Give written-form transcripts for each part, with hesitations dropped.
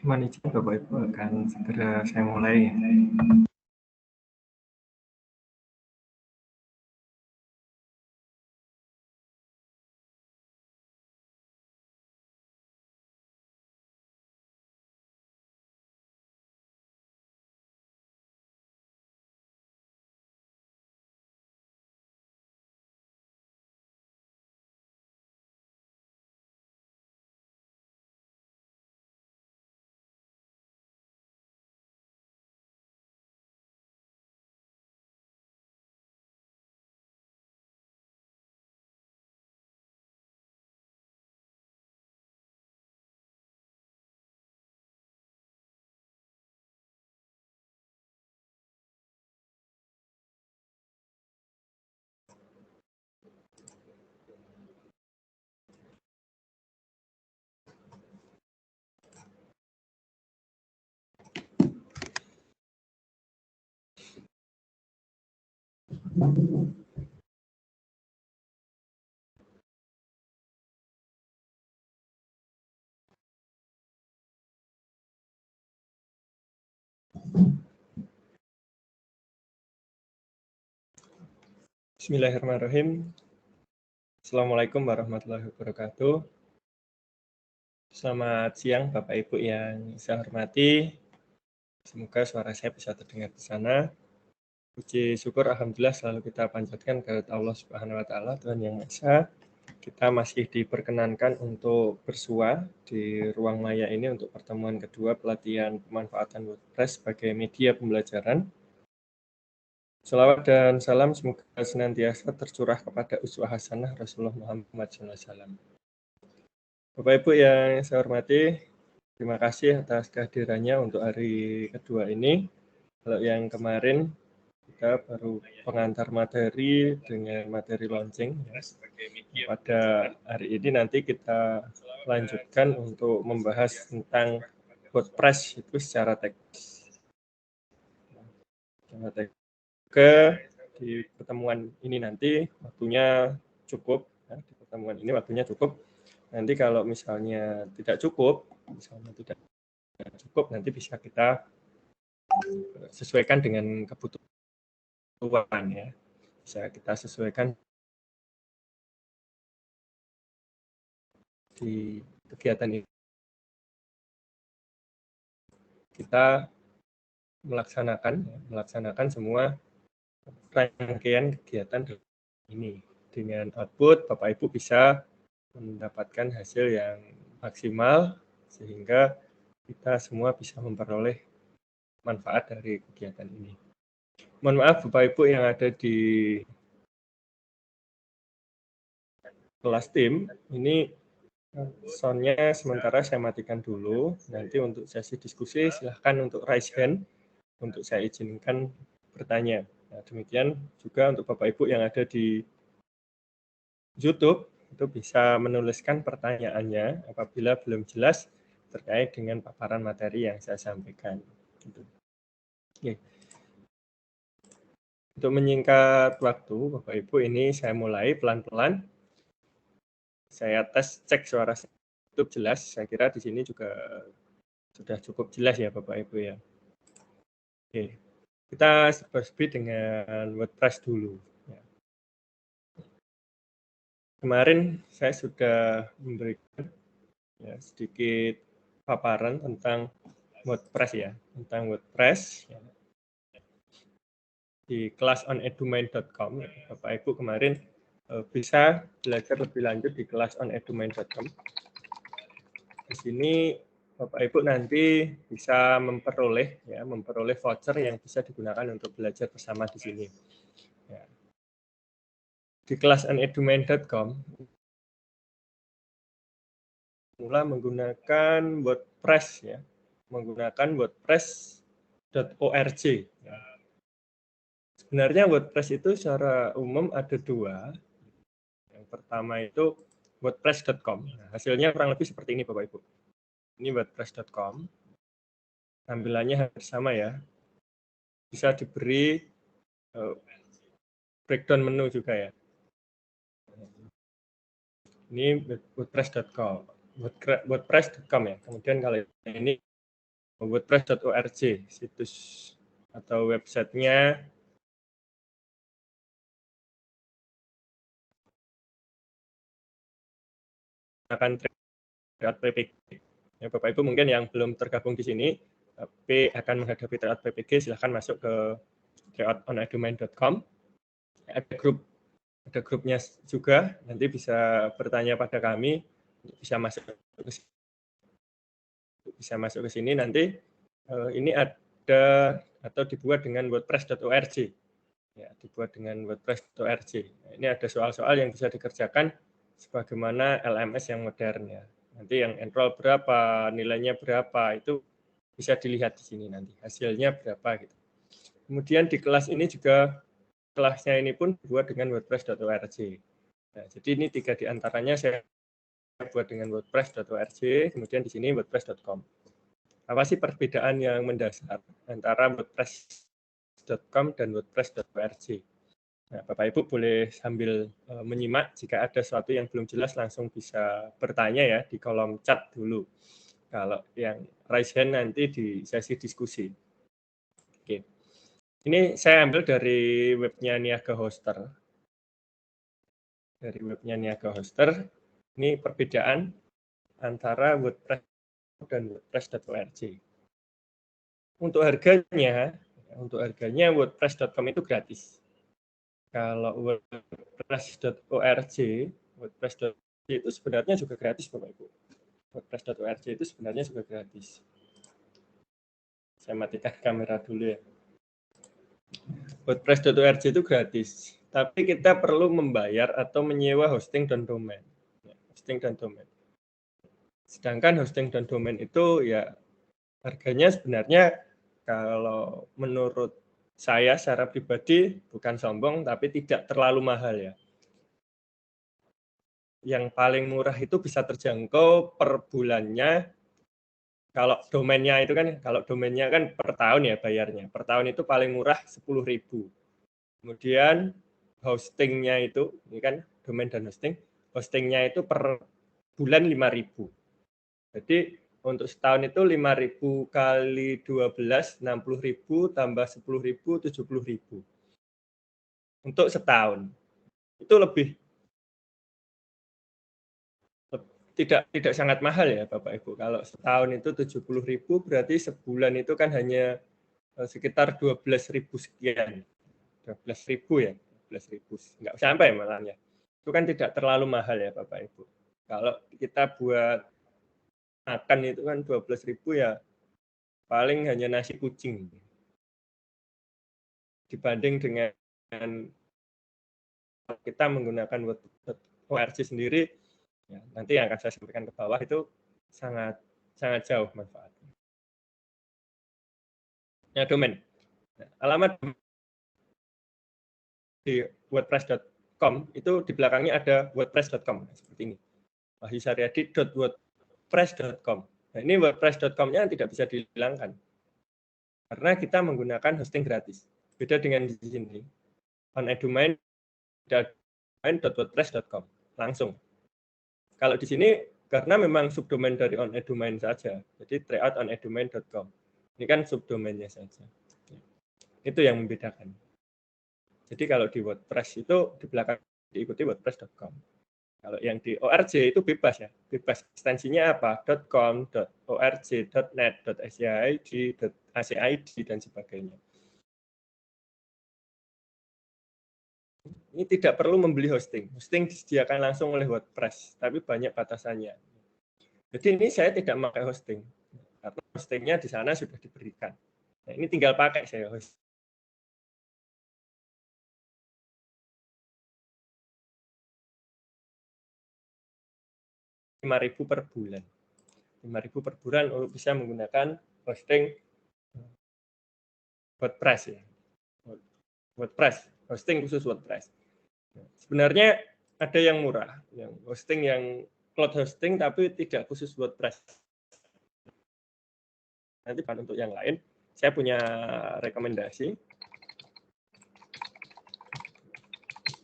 Mohon izin Bapak Ibu akan segera saya mulai. Bismillahirrahmanirrahim. Assalamualaikum warahmatullahi wabarakatuh. Selamat siang Bapak Ibu yang saya hormati. Semoga suara saya bisa terdengar di sana. Puji syukur alhamdulillah selalu kita panjatkan kepada Allah Subhanahu wa taala, Tuhan Yang Maha Esa. Kita masih diperkenankan untuk bersua di ruang maya ini untuk pertemuan kedua pelatihan pemanfaatan WordPress sebagai media pembelajaran. Salawat dan salam semoga senantiasa tercurah kepada uswah hasanah Rasulullah Muhammad SAW. Bapak Ibu yang saya hormati, terima kasih atas kehadirannya untuk hari kedua ini. Kalau yang kemarin kita baru pengantar materi dengan materi launching. Pada hari ini nanti kita lanjutkan untuk membahas tentang WordPress itu secara teknis. Oke, di pertemuan ini nanti waktunya cukup. Ya, di pertemuan ini waktunya cukup. Nanti kalau misalnya tidak cukup, nanti bisa kita sesuaikan dengan kebutuhan ya. Bisa kita sesuaikan di kegiatan ini. Kita melaksanakan semua rangkaian kegiatan ini. Dengan output, Bapak Ibu bisa mendapatkan hasil yang maksimal sehingga kita semua bisa memperoleh manfaat dari kegiatan ini. Mohon maaf Bapak Ibu yang ada di kelas tim, ini sound-nya sementara saya matikan dulu. Nanti untuk sesi diskusi silahkan untuk raise hand untuk saya izinkan bertanya. Nah, demikian juga untuk Bapak Ibu yang ada di YouTube, itu bisa menuliskan pertanyaannya apabila belum jelas terkait dengan paparan materi yang saya sampaikan. Oke. Untuk menyingkat waktu, Bapak Ibu, ini saya mulai pelan-pelan. Saya cek suara YouTube jelas. Saya kira di sini juga sudah cukup jelas ya Bapak Ibu ya. Oke. Kita berbeda dengan WordPress dulu. Kemarin saya sudah memberikan ya, sedikit paparan tentang WordPress ya, tentang WordPress ya. Di kelas onedumain.com, Bapak Ibu kemarin bisa belajar lebih lanjut di kelas onedumain.com. Di sini Bapak Ibu nanti bisa memperoleh voucher yang bisa digunakan untuk belajar bersama di sini. Ya. Di kelas onedumain.com mulai menggunakan WordPress ya, menggunakan WordPress.org. Ya. Sebenarnya WordPress itu secara umum ada dua. Yang pertama itu wordpress.com. Nah, hasilnya kurang lebih seperti ini Bapak Ibu. Ini wordpress.com. Tampilannya hampir sama ya. Bisa diberi breakdown menu juga ya. Ini wordpress.com. WordPress.com ya. Kemudian kalau ini wordpress.org, situs atau websitenya. Akan Tryout PPG. Ya, Bapak Ibu mungkin yang belum tergabung di sini, tapi akan menghadapi Tryout PPG, silahkan masuk ke tryoutonedumain.com. Ada grupnya juga, nanti bisa bertanya pada kami, bisa masuk ke sini nanti. Ini ada atau dibuat dengan wordpress.org. Ya, dibuat dengan wordpress.org. Ini ada soal-soal yang bisa dikerjakan sebagaimana LMS yang modern ya. Nanti yang enroll berapa, nilainya berapa, itu bisa dilihat di sini nanti. Hasilnya berapa gitu. Kemudian di kelas ini juga, kelasnya ini pun dibuat dengan wordpress.org. Nah, jadi ini 3 di antaranya saya buat dengan wordpress.org, kemudian di sini wordpress.com. Apa sih perbedaan yang mendasar antara wordpress.com dan wordpress.org? Nah, Bapak Ibu boleh sambil menyimak, jika ada sesuatu yang belum jelas langsung bisa bertanya ya di kolom chat dulu. Kalau yang raise hand nanti di sesi diskusi. Oke. Ini saya ambil dari webnya Niaga Hoster. Dari webnya Niaga Hoster, ini perbedaan antara WordPress dan wordpress.org. Untuk harganya wordpress.com itu gratis. Kalau wordpress.org itu sebenarnya juga gratis, Bapak Ibu. wordpress.org itu sebenarnya juga gratis. Saya matikan kamera dulu ya. wordpress.org itu gratis, tapi kita perlu membayar atau menyewa hosting dan domain. Hosting dan domain. Sedangkan hosting dan domain itu ya harganya sebenarnya kalau menurut saya secara pribadi, bukan sombong, tapi tidak terlalu mahal ya. Yang paling murah itu bisa terjangkau per bulannya. Kalau domainnya kan per tahun ya bayarnya. Per tahun itu paling murah 10.000. Kemudian hostingnya itu, ini kan domain dan hosting, hostingnya itu per bulan 5.000. Jadi untuk setahun itu 5.000 kali 12, 60.000 tambah 10.000, 70.000. Untuk setahun. Itu lebih tidak sangat mahal ya Bapak Ibu. Kalau setahun itu 70.000 berarti sebulan itu kan hanya sekitar 12.000 sekian. 12.000 ya, 12.000. Enggak sampai malahnya. Itu kan tidak terlalu mahal ya Bapak Ibu. Kalau kita buat makan itu kan 12.000 ya paling hanya nasi kucing. Dibanding dengan kita menggunakan WordPress sendiri, ya, nanti yang akan saya sampaikan ke bawah itu sangat jauh manfaatnya. Ya, domain. Nah, alamat di wordpress.com itu di belakangnya ada wordpress.com seperti ini. wahyusaryadi.wordpress.com. Nah, ini wordpress.com-nya tidak bisa dihilangkan karena kita menggunakan hosting gratis. Beda dengan di sini. onedumain.wordpress.com langsung. Kalau di sini karena memang subdomain dari onedumain saja, jadi tryout.onedumain.com. Ini kan subdomainnya saja. Itu yang membedakan. Jadi kalau di WordPress itu di belakang diikuti wordpress.com. Kalau yang di org itu bebas ya, bebas ekstensinya apa? .com, .org, .net, .acid, .acid dan sebagainya. Ini tidak perlu membeli hosting. Hosting disediakan langsung oleh WordPress, tapi banyak batasannya. Jadi ini saya tidak pakai hosting, karena hostingnya di sana sudah diberikan. Nah, ini tinggal pakai saya host. 5.000 per bulan. 5.000 per bulan untuk bisa menggunakan hosting WordPress ya. WordPress, hosting khusus WordPress. Sebenarnya ada yang murah, yang hosting yang cloud hosting tapi tidak khusus WordPress. Nanti untuk yang lain, saya punya rekomendasi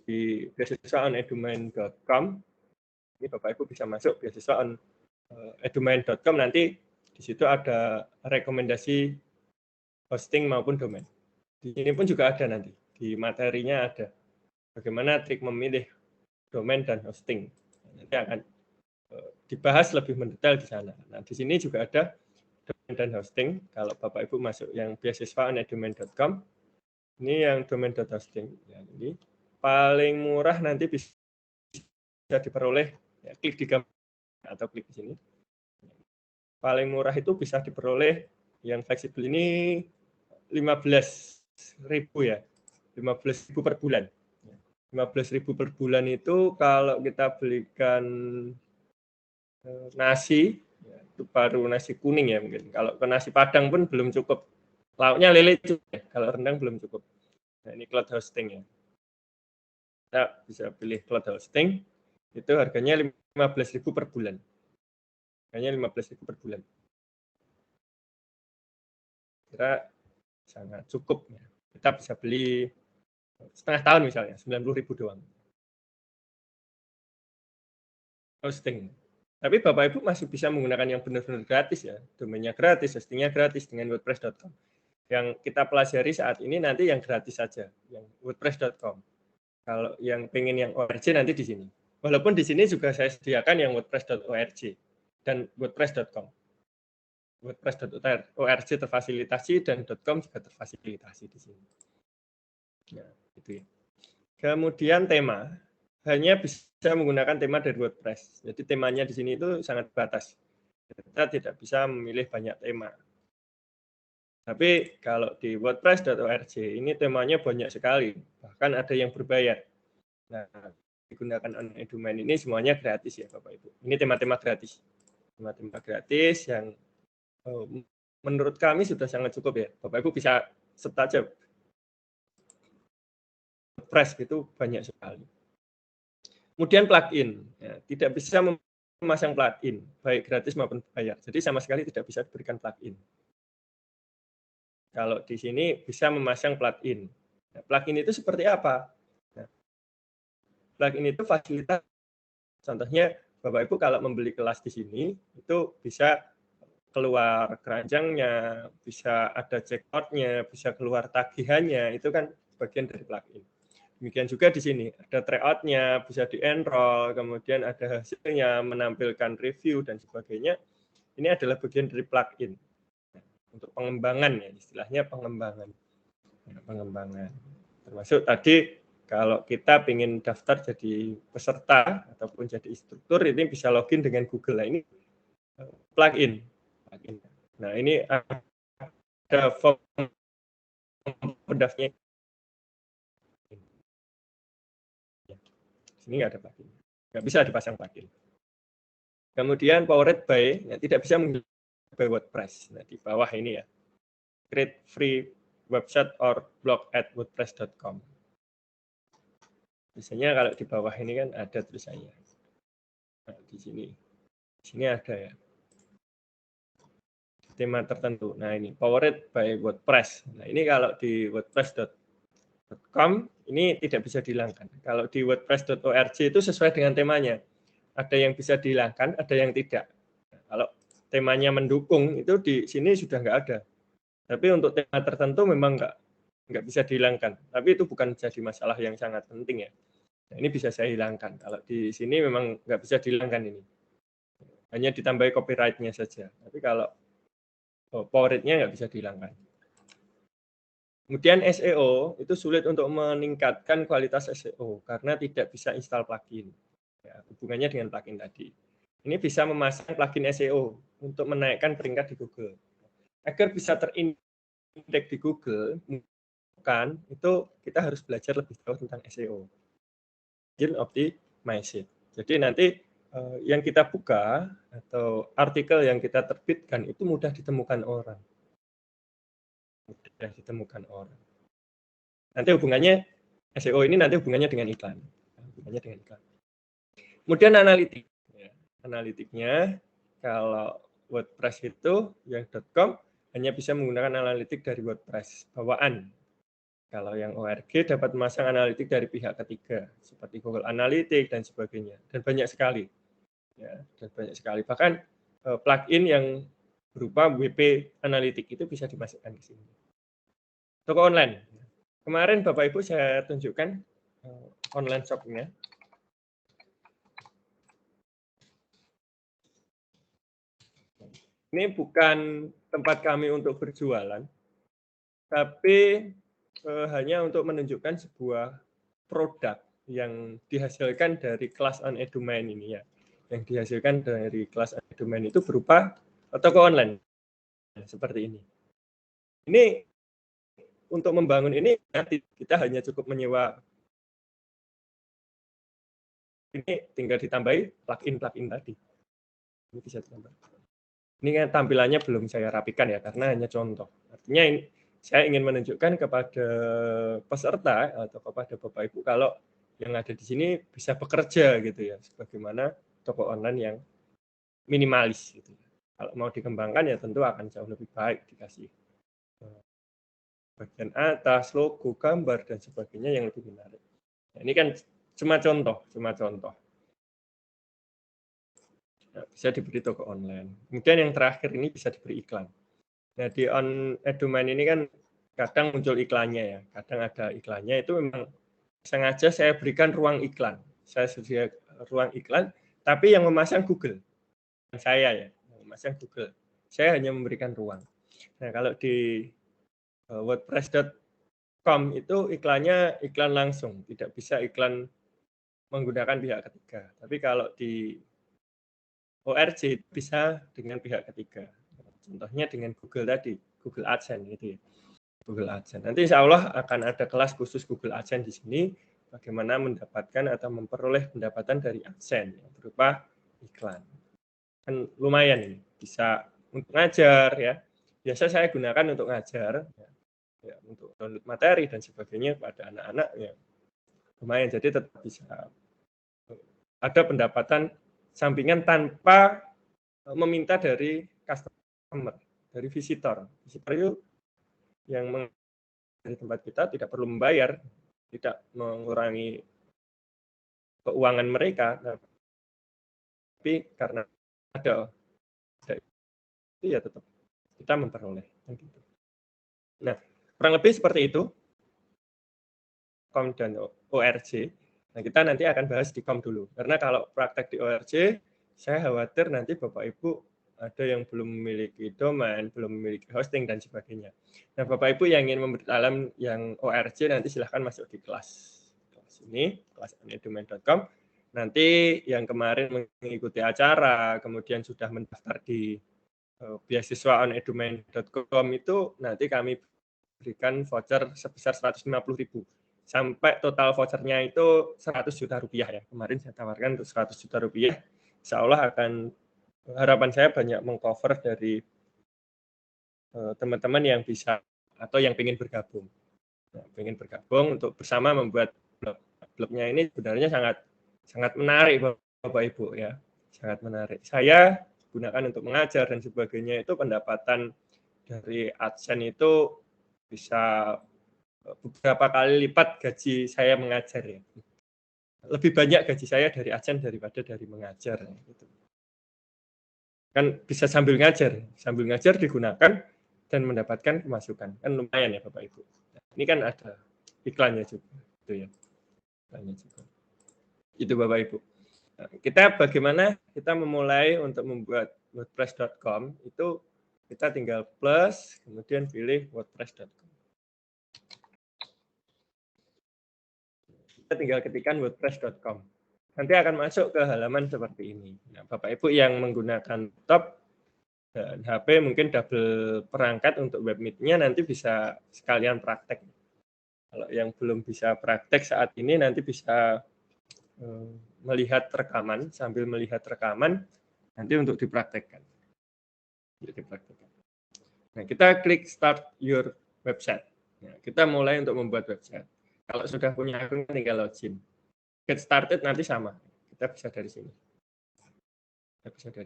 di beasiswaonedumain.com. Ini Bapak Ibu bisa masuk beasiswaonedumain.com, nanti Di situ ada rekomendasi hosting maupun domain. Di sini pun juga ada nanti, di materinya ada bagaimana trik memilih domain dan hosting. Nanti akan dibahas lebih mendetail di sana. Nah, di sini juga ada domain dan hosting. Kalau Bapak Ibu masuk yang beasiswa domain.com, ini yang domain.hosting. Ya, ini paling murah nanti bisa diperoleh, ya, klik di gambar atau klik di sini. Paling murah itu bisa diperoleh yang fleksibel ini 15.000 ya, 15.000 per bulan. 15.000 per bulan itu kalau kita belikan nasi, ya, itu baru nasi kuning ya mungkin. Kalau ke nasi padang pun belum cukup. Lauknya lele cukup ya, kalau rendang belum cukup. Nah, ini cloud hosting ya. Kita bisa pilih cloud hosting, itu harganya 15.000 per bulan. Harganya 15.000 per bulan. Kira sangat cukup ya. Kita bisa beli setengah tahun misalnya, 90.000 doang. Hosting. Tapi Bapak Ibu masih bisa menggunakan yang benar-benar gratis ya. Domainnya gratis, hostingnya gratis dengan wordpress.com. Yang kita pelajari saat ini nanti yang gratis saja, yang wordpress.com. Kalau yang pengen yang ORG nanti di sini. Walaupun di sini juga saya sediakan yang wordpress.org dan wordpress.com. WordPress.org terfasilitasi dan .com juga terfasilitasi di sini. Ya, gitu ya. Kemudian tema, hanya bisa menggunakan tema dari WordPress. Jadi temanya di sini itu sangat batas. Kita tidak bisa memilih banyak tema. Tapi kalau di wordpress.org ini temanya banyak sekali, bahkan ada yang berbayar. Nah, digunakan online domain ini semuanya gratis ya Bapak Ibu. Ini tema-tema gratis. Tema-tema gratis yang menurut kami sudah sangat cukup ya. Bapak Ibu bisa set aja. WordPress itu banyak sekali. Kemudian plugin, ya, tidak bisa memasang plugin, baik gratis maupun bayar. Jadi sama sekali tidak bisa diberikan plugin. Kalau di sini bisa memasang plugin. Nah, plugin itu seperti apa? Nah, plugin itu fasilitas, contohnya Bapak Ibu kalau membeli kelas di sini, itu bisa keluar keranjangnya, bisa ada checkout-nya, bisa keluar tagihannya, itu kan bagian dari plugin. Demikian juga di sini, ada tryout-nya, bisa di-enroll, kemudian ada hasilnya, menampilkan review, dan sebagainya. Ini adalah bagian dari plugin. Untuk pengembangan ya, istilahnya pengembangan. Pengembangan. Termasuk tadi, kalau kita ingin daftar jadi peserta, ataupun jadi instruktur, ini bisa login dengan Google. Nah, ini plugin. Nah, ini ada form pendaftarnya. Sini nggak ada plugin. Nggak bisa dipasang plugin. Kemudian powered by, ya, tidak bisa menggunakan by WordPress. Nah, di bawah ini ya. Create free website or blog at wordpress.com. Biasanya kalau di bawah ini kan ada tulisannya. Nah, di sini ada ya. Tema tertentu. Nah, ini powered by WordPress. Nah, ini kalau di wordpress.com ini tidak bisa dihilangkan. Kalau di wordpress.org itu sesuai dengan temanya. Ada yang bisa dihilangkan, ada yang tidak. Nah, kalau temanya mendukung itu di sini sudah nggak ada. Tapi untuk tema tertentu memang nggak bisa dihilangkan. Tapi itu bukan jadi masalah yang sangat penting ya. Nah, ini bisa saya hilangkan. Kalau di sini memang nggak bisa dihilangkan ini. Hanya ditambahi copyright-nya saja. Tapi kalau powered-nya nggak bisa dihilangkan. Kemudian SEO itu sulit untuk meningkatkan kualitas SEO karena tidak bisa install plugin. Ya, hubungannya dengan plugin tadi. Ini bisa memasang plugin SEO untuk menaikkan peringkat di Google. Agar bisa terindeks di Google, kan itu kita harus belajar lebih jauh tentang SEO. Engine Optimization. Jadi nanti yang kita buka atau artikel yang kita terbitkan itu mudah ditemukan orang. Mudah ditemukan orang. Nanti hubungannya SEO ini nanti hubungannya dengan iklan. Hubungannya dengan iklan. Kemudian analitik. Ya, analitiknya kalau WordPress itu yang .com hanya bisa menggunakan analitik dari WordPress bawaan. Kalau yang ORG dapat memasang analitik dari pihak ketiga seperti Google Analytics dan sebagainya, dan banyak sekali. Ya, dan banyak sekali. Bahkan plugin yang berupa WP analitik itu bisa dimasukkan ke sini. Toko online. Kemarin Bapak Ibu saya tunjukkan online shop-nya. Ini bukan tempat kami untuk berjualan, tapi hanya untuk menunjukkan sebuah produk yang dihasilkan dari kelas on Edumain ini ya. Yang dihasilkan dari kelas on Edumain itu berupa toko online seperti ini. Ini untuk membangun ini nanti kita hanya cukup menyewa. Ini tinggal ditambahi plugin tadi. Ini bisa ditambah. Ini kan tampilannya belum saya rapikan ya, karena hanya contoh. Artinya ini, saya ingin menunjukkan kepada peserta atau kepada Bapak Ibu kalau yang ada di sini bisa bekerja gitu ya, sebagaimana toko online yang minimalis gitu. Kalau mau dikembangkan ya tentu akan jauh lebih baik, dikasih bagian atas, logo, gambar dan sebagainya yang lebih menarik. Nah, ini kan cuma contoh. Nah, bisa diberi toko online. Kemudian yang terakhir ini bisa diberi iklan. Nah, di on Edumain ini kan kadang muncul iklannya ya. Kadang ada iklannya, itu memang sengaja saya berikan ruang iklan. Saya sediakan ruang iklan, tapi yang memasang Google. Saya ya, yang memasang Google. Saya hanya memberikan ruang. Nah, kalau di wordpress.com itu iklannya iklan langsung, tidak bisa iklan menggunakan pihak ketiga. Tapi kalau di ORC bisa dengan pihak ketiga. Contohnya dengan Google tadi, Google AdSense gitu ya. Google AdSense. Nanti insya Allah akan ada kelas khusus Google AdSense di sini, bagaimana mendapatkan atau memperoleh pendapatan dari AdSense yang berupa iklan. Kan lumayan ini, bisa untuk ngajar ya. Biasa saya gunakan untuk ngajar, ya, untuk download materi dan sebagainya pada anak-anak ya. Lumayan, jadi tetap bisa ada pendapatan sampingan tanpa meminta dari customer, dari visitor. Visitor itu yang dari tempat kita tidak perlu membayar, tidak mengurangi keuangan mereka, tapi karena ada itu ya tetap kita memperoleh. Nah, kurang lebih seperti itu COM dan ORC. Nah, kita nanti akan bahas di COM dulu, karena kalau praktek di ORC, saya khawatir nanti Bapak Ibu ada yang belum memiliki domain, belum memiliki hosting, dan sebagainya. Nah, Bapak Ibu yang ingin memperdalam yang ORC, nanti silahkan masuk di kelas ini, kelas domain.com. Nanti yang kemarin mengikuti acara, kemudian sudah mendaftar di beasiswa onedumain.com itu nanti kami berikan voucher sebesar 150.000. Sampai total vouchernya itu 100 juta rupiah ya. Kemarin saya tawarkan untuk 100 juta rupiah. Insya Allah akan, harapan saya banyak mengcover dari teman-teman yang bisa atau yang ingin bergabung. Nah, ingin bergabung untuk bersama membuat blog. Blognya ini sebenarnya sangat menarik Bapak Ibu ya. Sangat menarik. Saya gunakan untuk mengajar dan sebagainya, itu pendapatan dari AdSense itu bisa beberapa kali lipat gaji saya mengajar ya. Lebih banyak gaji saya dari AdSense daripada dari mengajar. Gitu. Kan bisa sambil ngajar digunakan dan mendapatkan pemasukan. Kan lumayan ya Bapak Ibu. Nah, ini kan ada iklannya juga. Itu ya. Iklannya juga. Itu Bapak Ibu. Nah, kita bagaimana kita memulai untuk membuat wordpress.com itu kita tinggal plus, kemudian pilih wordpress.com. Kita tinggal ketikkan wordpress.com. Nanti akan masuk ke halaman seperti ini. Nah, Bapak Ibu yang menggunakan laptop dan HP mungkin double perangkat untuk webmeet-nya, nanti bisa sekalian praktek. Kalau yang belum bisa praktek saat ini nanti bisa melihat rekaman, sambil melihat rekaman nanti untuk dipraktekkan. Nah, kita klik start your website. Nah, kita mulai untuk membuat website. Kalau sudah punya akun tinggal login. Get started nanti sama. Kita bisa dari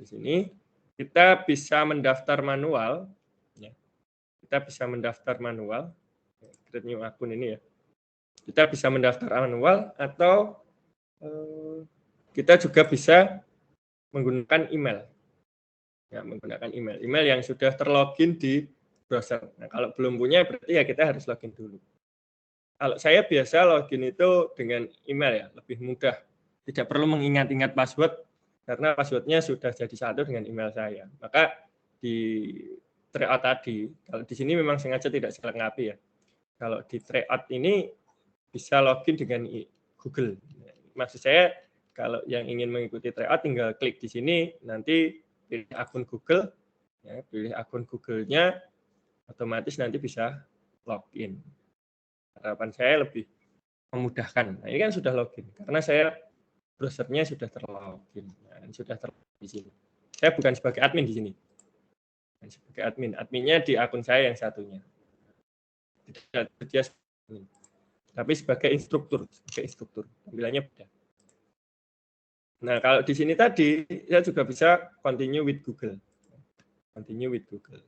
sini. Kita bisa mendaftar manual. Ya. Kita bisa mendaftar manual. Create new akun ini ya. Kita bisa mendaftar manual atau kita juga bisa menggunakan email. Ya, menggunakan email. Email yang sudah terlogin di browser. Nah, kalau belum punya berarti ya kita harus login dulu. Kalau saya biasa login itu dengan email ya, lebih mudah. Tidak perlu mengingat-ingat password karena passwordnya sudah jadi satu dengan email saya. Maka di tryout tadi, kalau di sini memang sengaja tidak saya lengkapi ya. Kalau di tryout ini bisa login dengan Google. Maksud saya kalau yang ingin mengikuti tryout tinggal klik di sini, nanti pilih akun Google, ya, pilih akun Google-nya, otomatis nanti bisa login. Harapan saya lebih memudahkan. Nah, ini kan sudah login, karena saya browsernya sudah terlogin, nah, sudah terlogin di sini. Saya bukan sebagai admin di sini, sebagai adminnya di akun saya yang satunya. Tidak dia tapi sebagai instruktur, tampilannya beda. Nah, kalau di sini tadi saya juga bisa continue with Google. Continue with Google.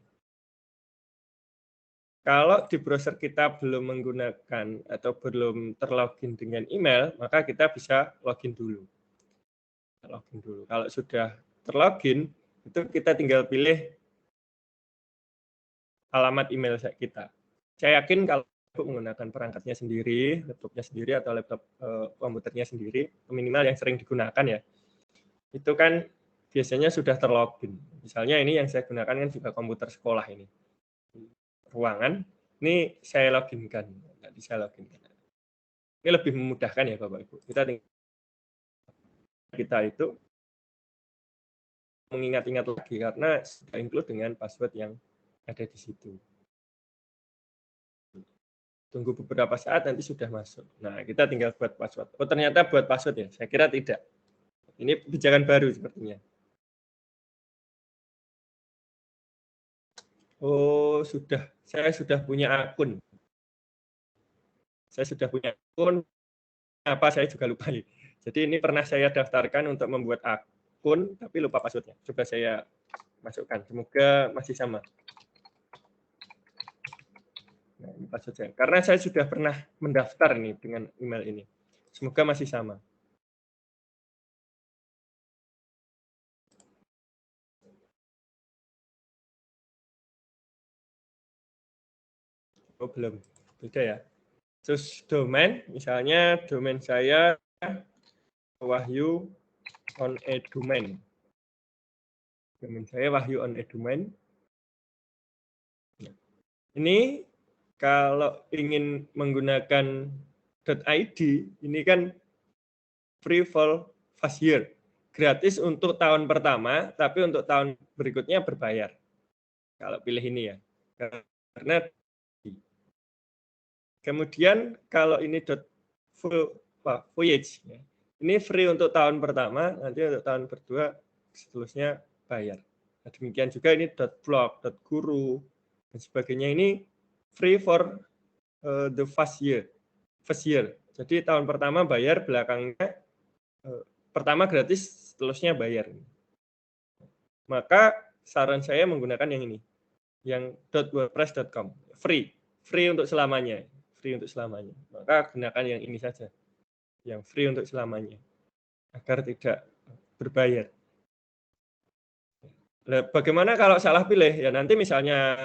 Kalau di browser kita belum menggunakan atau belum terlogin dengan email, maka kita bisa login dulu. Login dulu. Kalau sudah terlogin, itu kita tinggal pilih alamat email kita. Saya yakin kalau menggunakan perangkatnya sendiri, laptopnya sendiri atau laptop komputernya sendiri, minimal yang sering digunakan ya, itu kan biasanya sudah terlogin. Misalnya ini yang saya gunakan kan juga komputer sekolah ini. Ruangan, ini saya loginkan. Tadi saya loginkan. Ini lebih memudahkan ya Bapak Ibu. Kita itu mengingat-ingat lagi karena sudah include dengan password yang ada di situ. Tunggu beberapa saat nanti sudah masuk. Nah, kita tinggal buat password. Oh, ternyata buat password ya? Saya kira tidak. Ini kebijakan baru sepertinya. Oh, sudah. Saya sudah punya akun. Saya sudah punya akun. Apa saya juga lupa. Jadi ini pernah saya daftarkan untuk membuat akun, tapi lupa passwordnya. Coba saya masukkan. Semoga masih sama. Nah, ini password saya. Karena saya sudah pernah mendaftar nih dengan email ini. Semoga masih sama. Oh, belum. Beda ya. Terus domain, misalnya domain saya Wahyu on Edumain. Domain saya Wahyu on Edumain. Ini kalau ingin menggunakan .id, ini kan free for first year. Gratis untuk tahun pertama, tapi untuk tahun berikutnya berbayar. Kalau pilih ini ya. Karena kemudian kalau ini voyage, ini free untuk tahun pertama, nanti untuk tahun kedua seterusnya bayar. Nah, demikian juga ini .blog, .guru, dan sebagainya ini free for the first year. Jadi tahun pertama bayar, belakangnya pertama gratis, seterusnya bayar. Maka saran saya menggunakan yang ini, yang .wordpress.com, free untuk selamanya. Maka gunakan yang ini saja, yang free untuk selamanya, agar tidak berbayar. Bagaimana kalau salah pilih? Ya nanti misalnya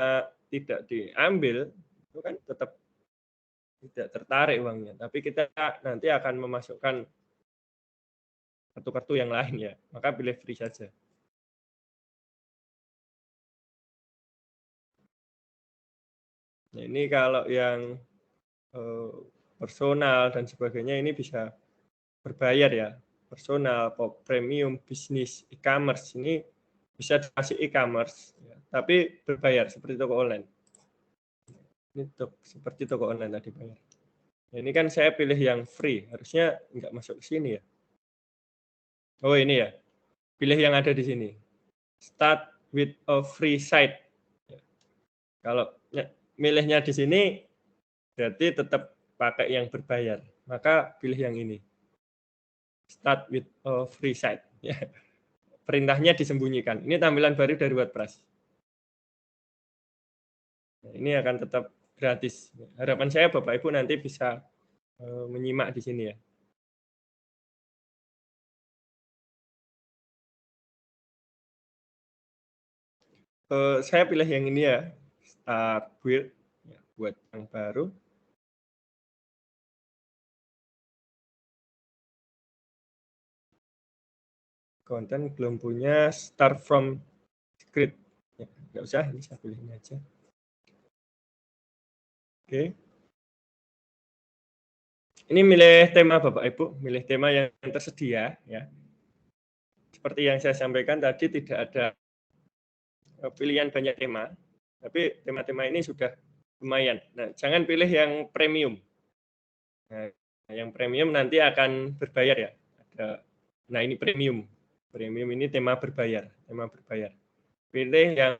tidak diambil, itu kan tetap tidak tertarik uangnya. Tapi kita nanti akan memasukkan kartu-kartu yang lain ya. Maka pilih free saja. Nah, ini kalau yang personal dan sebagainya ini bisa berbayar ya. Personal, premium, bisnis, e-commerce ini bisa dikasih e-commerce, ya, tapi berbayar seperti toko online. Ini seperti toko online tadi bayar. Nah, ini kan saya pilih yang free, harusnya nggak masuk ke sini ya. Oh ini ya, pilih yang ada di sini. Start with a free site. Kalau milihnya di sini, berarti tetap pakai yang berbayar. Maka pilih yang ini. Start with a free site. Perintahnya disembunyikan. Ini tampilan baru dari WordPress. Nah, ini akan tetap gratis. Harapan saya Bapak Ibu nanti bisa menyimak di sini ya. Saya pilih yang ini ya, start build, ya, buat yang baru. Konten belum punya, start from script. Ya, nggak usah, ini saya pilih ini aja. Oke. Ini milih tema Bapak Ibu, milih tema yang tersedia ya. Seperti yang saya sampaikan tadi, tidak ada pilihan banyak tema, tapi tema-tema ini sudah lumayan. Nah, jangan pilih yang premium. Nah, yang premium nanti akan berbayar ya. Nah, ini premium. Premium ini tema berbayar, tema berbayar. Pilih yang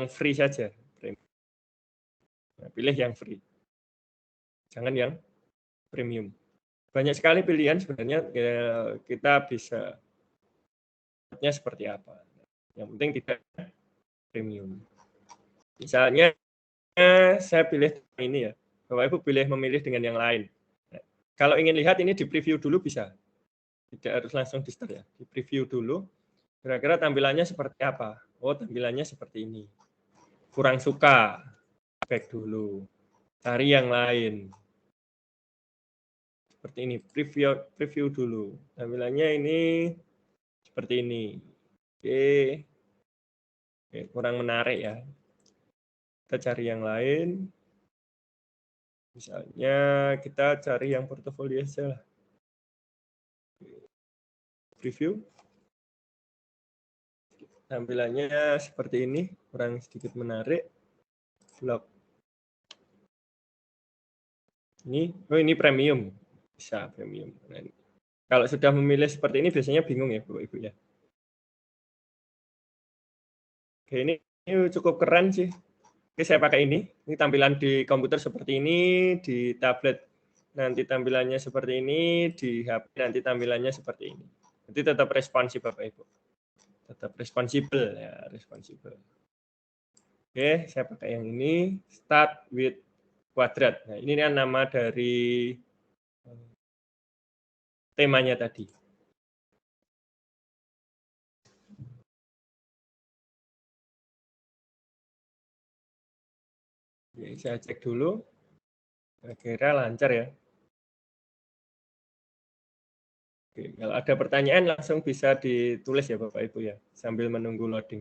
free saja. Nah, pilih yang free. Jangan yang premium. Banyak sekali pilihan sebenarnya, kita bisa seperti apa. Yang penting tidak premium. Misalnya saya pilih ini ya, Bapak Ibu pilih memilih dengan yang lain. Nah, kalau ingin lihat ini di preview dulu bisa, tidak harus langsung di start ya, di preview dulu. Kira-kira tampilannya seperti apa? Oh, tampilannya seperti ini. Kurang suka, back dulu, cari yang lain. Seperti ini, preview dulu. Tampilannya ini seperti ini. Oke, kurang menarik ya. Kita cari yang lain. Misalnya kita cari yang portofolio aja lah. Preview. Tampilannya seperti ini, kurang sedikit menarik. Blog. Ini premium. Bisa premium. Nah, kalau sudah memilih seperti ini biasanya bingung ya Bapak Ibu ya. Oke, ini cukup keren sih. Oke, saya pakai ini. Ini tampilan di komputer seperti ini, di tablet nanti tampilannya seperti ini, di HP nanti tampilannya seperti ini. Nanti tetap responsif Bapak Ibu. Tetap responsibel ya, responsibel. Oke, saya pakai yang ini, start with quadrat. Nah, ini kan nama dari temanya tadi. Oke, saya cek dulu. Kira-kira lancar ya. Oke, kalau ada pertanyaan langsung bisa ditulis ya Bapak Ibu ya, sambil menunggu loading.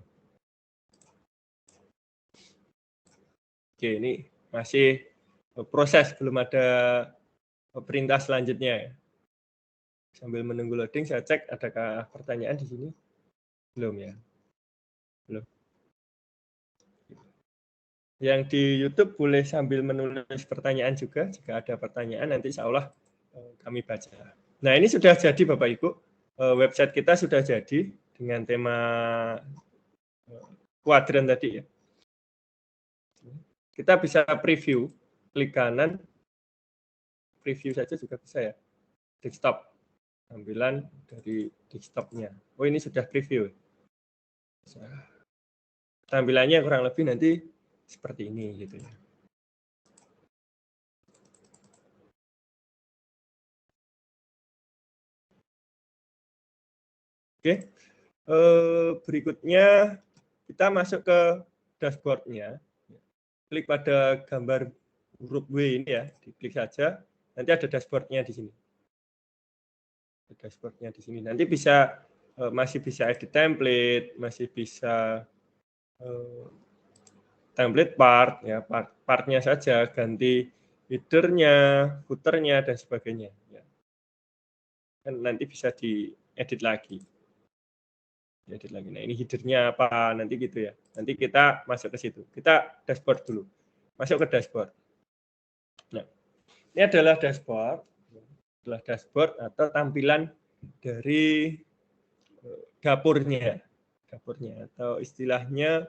Oke, ini masih proses, belum ada perintah selanjutnya ya. Sambil menunggu loading, saya cek adakah pertanyaan di sini. Belum ya. Belum. Yang di YouTube boleh sambil menulis pertanyaan juga. Jika ada pertanyaan nanti insya Allah kami baca. Nah, ini sudah jadi Bapak Ibu. Website kita sudah jadi dengan tema kuadran tadi ya. Kita bisa preview, klik kanan, preview saja juga bisa ya. Desktop, tampilan dari desktopnya. Oh, ini sudah preview. Tampilannya kurang lebih nanti seperti ini gitu ya. Oke, berikutnya kita masuk ke dashboard-nya. Klik pada gambar huruf W ini ya, diklik saja. Nanti ada dashboard-nya di sini. Dashboard-nya di sini. Nanti bisa masih bisa edit template, masih bisa template part ya, partnya saja, ganti header-nya, footer-nya dan sebagainya. Ya. Kan nanti bisa diedit lagi. Diedit lagi. Nah, ini header-nya apa nanti gitu ya. Nanti kita masuk ke situ. Kita dashboard dulu. Masuk ke dashboard. Nah, ini adalah dashboard. Adalah dashboard atau tampilan dari dapurnya. Dapurnya atau istilahnya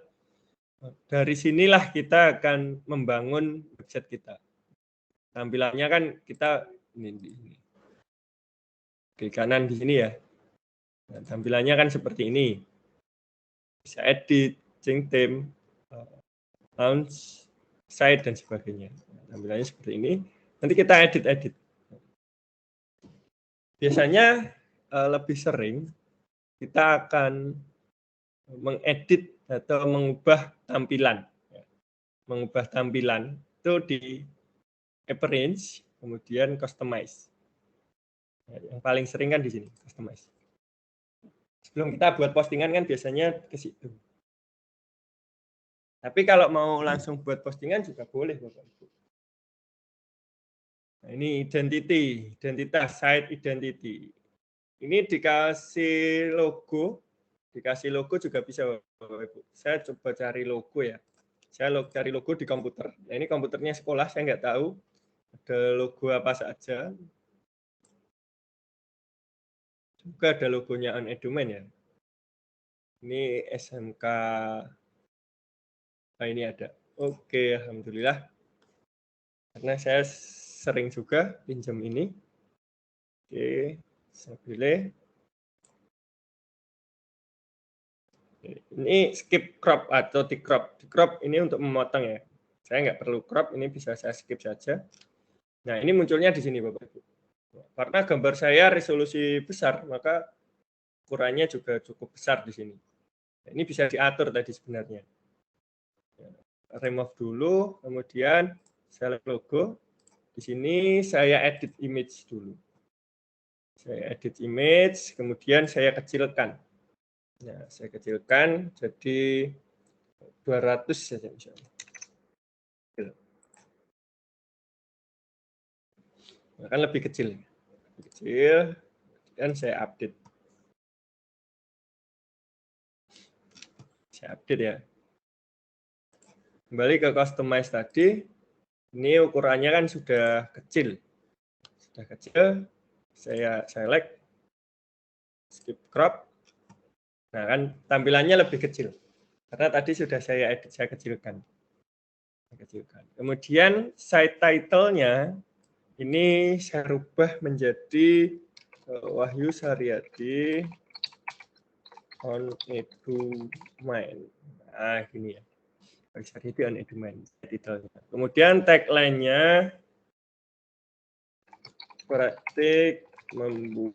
dari sinilah kita akan membangun website kita. Tampilannya kan kita ini. Di kanan di sini ya. Nah, tampilannya kan seperti ini. Bisa edit, change theme, launch, site dan sebagainya. Nah, tampilannya seperti ini. Nanti kita edit. Biasanya lebih sering kita akan mengedit atau mengubah tampilan. Mengubah tampilan itu di appearance, kemudian customize. Yang paling sering kan di sini, customize. Sebelum kita buat postingan kan biasanya ke situ. Tapi kalau mau langsung buat postingan juga boleh, Bapak Ibu. Nah, ini identitas, site identity. Ini dikasih logo juga bisa, Bapak Ibu. Saya coba cari logo ya. Saya cari logo di komputer. Nah, ini komputernya sekolah, saya nggak tahu ada logo apa saja. Juga ada logonya On Edumain ya. Ini SMK. Nah, ini ada. Oke, alhamdulillah. Karena saya sering juga pinjam ini. Oke, saya pilih. Ini skip crop atau di crop. Di crop ini untuk memotong ya. Saya nggak perlu crop, ini bisa saya skip saja. Nah, ini munculnya di sini Bapak Ibu. Karena gambar saya resolusi besar, maka ukurannya juga cukup besar di sini. Ini bisa diatur tadi sebenarnya. Remove dulu, kemudian select logo. Di sini saya edit image dulu. Saya edit image, kemudian saya kecilkan. Nah, saya kecilkan jadi 200 saja misalnya. Kan lebih kecil. Dan saya update. Saya update ya. Kembali ke customize tadi. Ini ukurannya kan sudah kecil. Sudah kecil. Saya select. Skip crop. Nah, kan tampilannya lebih kecil. Karena tadi sudah saya edit, saya kecilkan. Kemudian site title-nya ini saya rubah menjadi Wahyu Saryadi On Edumain. Nah, gini ya. Wahyu Saryadi On Edumain title-nya. Kemudian tagline-nya praktik membuat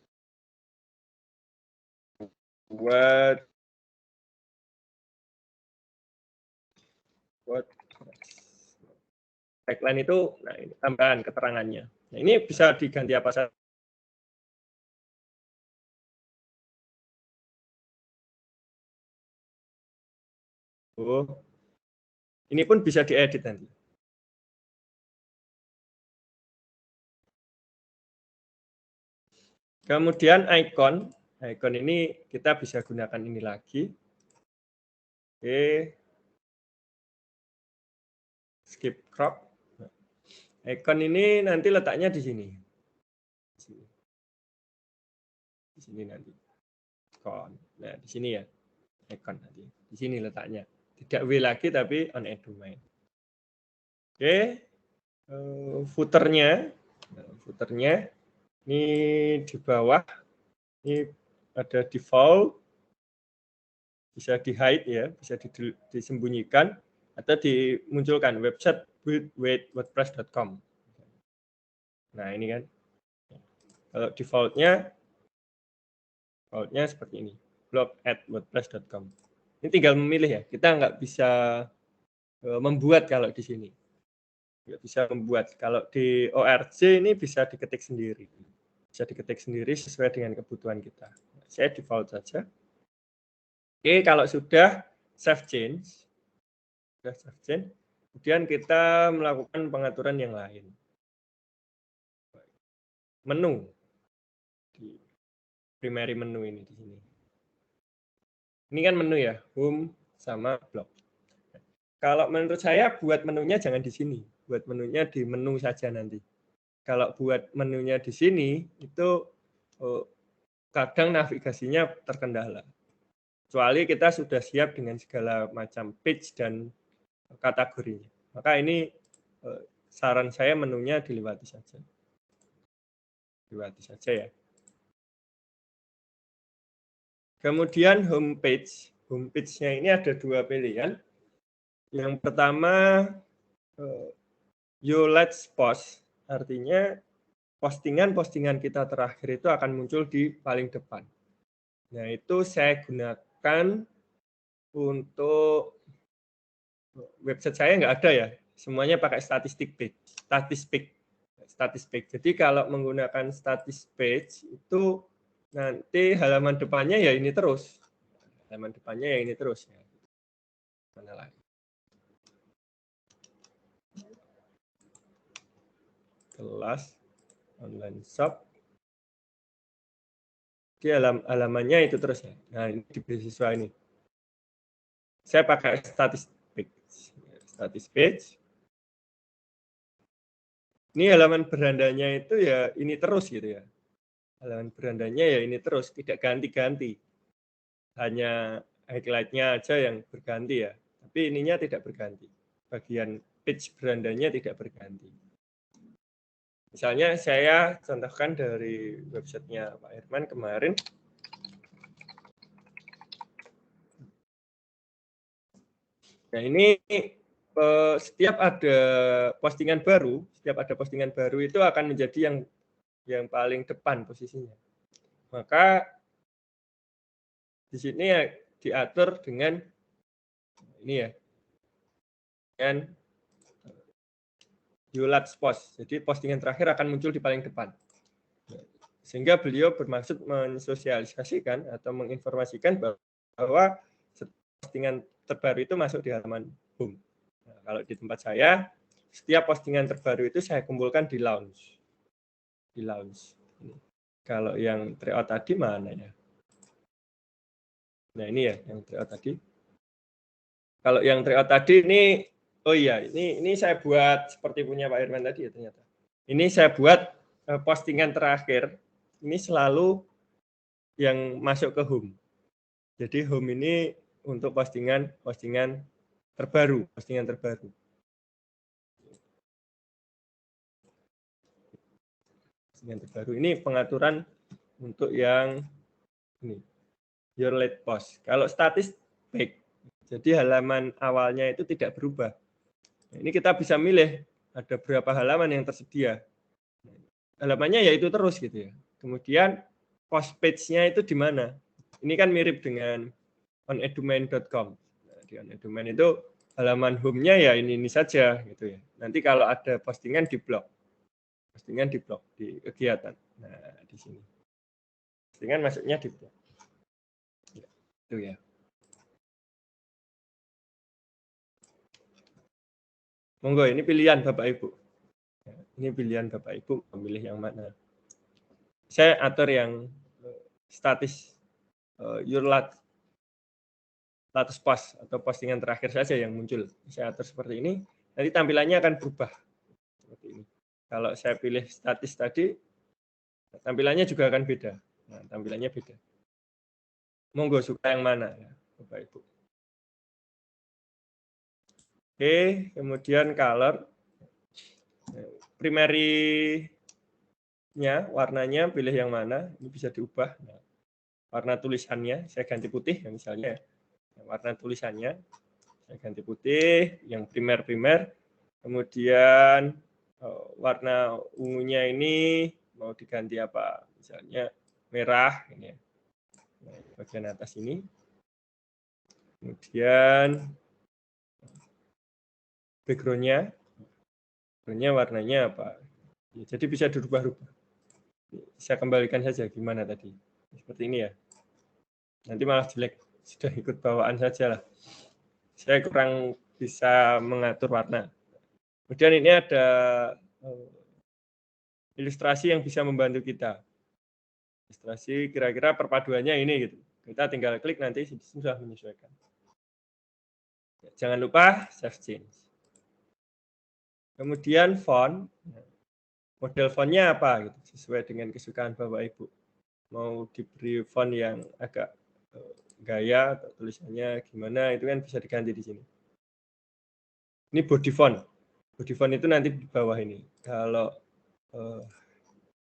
tagline itu, nah ini tambahan keterangannya. Nah, ini bisa diganti apa saja. Ini pun bisa diedit nanti. Kemudian icon ini kita bisa gunakan ini lagi. Oke. Skip crop. Icon ini nanti letaknya di sini. Di sini nanti. Icon. Nah, di sini ya. Icon nanti. Di sini letaknya. Tidak W lagi tapi On Edumain. Oke. Footernya. Footernya ini di bawah. Ini ada default. Bisa di hide ya, bisa disembunyikan atau dimunculkan website build-with-wordpress.com. Nah, ini kan. Kalau defaultnya seperti ini. blog@wordpress.com. Ini tinggal memilih ya. Kita nggak bisa membuat kalau di sini. Nggak bisa membuat. Kalau di ORG ini bisa diketik sendiri. Bisa diketik sendiri sesuai dengan kebutuhan kita. Saya default saja. Oke, kalau sudah save change, kemudian kita melakukan pengaturan yang lain. Menu di primary menu ini di sini. Ini kan menu ya, home sama blog. Kalau menurut saya buat menunya jangan di sini, buat menunya di menu saja nanti. Kalau buat menunya di sini itu kadang navigasinya terkendala. Kecuali kita sudah siap dengan segala macam page dan kategorinya. Maka ini saran saya menunya dilewati saja. Dilewati saja ya. Kemudian homepage. Homepage-nya ini ada dua pilihan. Yang pertama, you let's post. Artinya postingan-postingan kita terakhir itu akan muncul di paling depan. Nah, itu saya gunakan Untuk website saya nggak ada ya, semuanya pakai statistik page, statistik. Jadi kalau menggunakan statistik page itu nanti halaman depannya ya ini terus, halaman depannya ya ini terus ya. Mana lagi? Kelas online shop. Di halamannya itu terus ya. Nah ini di beasiswa ini. Saya pakai statistik page. Ini halaman berandanya itu ya ini terus gitu ya. Halaman berandanya ya ini terus, tidak ganti-ganti. Hanya highlight-nya aja yang berganti ya. Tapi ininya tidak berganti. Bagian page berandanya tidak berganti. Misalnya saya contohkan dari websitenya Pak Herman kemarin. Nah ini setiap ada postingan baru itu akan menjadi yang paling depan posisinya. Maka di sini ya diatur dengan ini ya, dengan Yulat Post. Jadi postingan terakhir akan muncul di paling depan. Sehingga beliau bermaksud mensosialisasikan atau menginformasikan bahwa postingan terbaru itu masuk di halaman home. Nah, kalau di tempat saya, setiap postingan terbaru itu saya kumpulkan di launch. Di launch. Kalau yang tryout tadi mana ya? Nah ini ya yang tryout tadi. Kalau yang tryout tadi ini, oh iya, ini saya buat seperti punya Pak Irman tadi ya ternyata. Ini saya buat postingan terakhir. Ini selalu yang masuk ke home. Jadi home ini untuk postingan terbaru. Postingan terbaru ini pengaturan untuk yang ini, your late post. Kalau statistik, jadi halaman awalnya itu tidak berubah. Ini kita bisa milih ada berapa halaman yang tersedia. Halamannya ya itu terus gitu ya. Kemudian post page-nya itu di mana? Ini kan mirip dengan onedumain.com. Nah, di onedumain itu halaman home-nya ya ini saja gitu ya. Nanti kalau ada postingan di blog di kegiatan. Nah, di sini. Postingan masuknya di blog. Ya, itu ya. Monggo ini pilihan Bapak Ibu. Ini pilihan Bapak Ibu memilih yang mana. Saya atur yang status status post atau postingan terakhir saja yang muncul. Saya atur seperti ini, nanti tampilannya akan berubah. Seperti ini. Kalau saya pilih statis tadi, tampilannya juga akan beda. Nah, tampilannya beda. Monggo suka yang mana ya, Bapak Ibu. Oke, kemudian color. Primary-nya, warnanya pilih yang mana, ini bisa diubah. Nah, warna tulisannya saya ganti putih ya misalnya. Warna tulisannya saya ganti putih, yang primer. Kemudian warna ungunya ini mau diganti apa? Misalnya merah ini. Nah, bagian atas ini. Kemudian background-nya warnanya apa? Ya, jadi bisa dirubah-rubah. Saya kembalikan saja gimana tadi. Seperti ini ya. Nanti malah jelek. Sudah ikut bawaan saja lah. Saya kurang bisa mengatur warna. Kemudian ini ada ilustrasi yang bisa membantu kita. Ilustrasi kira-kira perpaduannya ini gitu. Kita tinggal klik nanti sudah menyesuaikan. Jangan lupa save change. Kemudian font. Model fontnya apa gitu, sesuai dengan kesukaan Bapak Ibu. Mau diberi font yang agak gaya atau tulisannya gimana itu kan bisa diganti di sini. Ini body font. Body font itu nanti di bawah ini. Kalau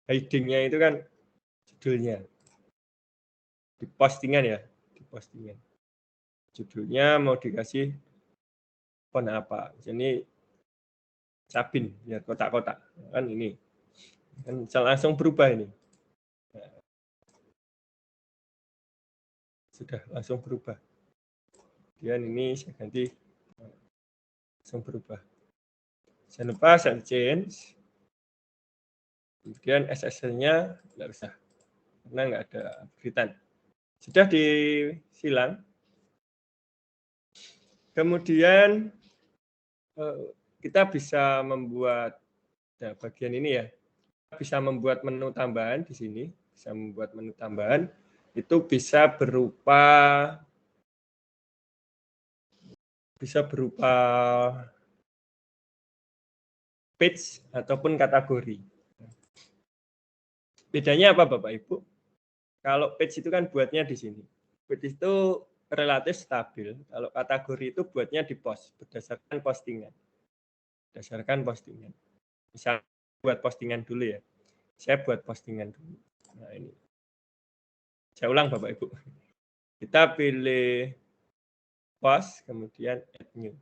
heading-nya itu kan judulnya. Di postingan ya, di postingan. Judulnya mau dikasih font apa? Jadi Sabin biar kotak-kotak kan ini. Kan langsung berubah ini. Nah, sudah langsung berubah. Kemudian ini saya ganti langsung berubah. Jangan lupa saya change. Kemudian SSL-nya nggak usah, karena nggak ada update-an. Sudah disilang. Kemudian kita bisa membuat bagian ini ya. Bisa membuat menu tambahan di sini, bisa membuat menu tambahan. Itu bisa berupa page ataupun kategori. Bedanya apa Bapak Ibu? Kalau page itu kan buatnya di sini. Page itu relatif stabil. Kalau kategori itu buatnya di post berdasarkan postingan. Misal buat postingan dulu ya. Saya buat postingan dulu. Nah ini. Saya ulang Bapak Ibu. Kita pilih post, kemudian add new.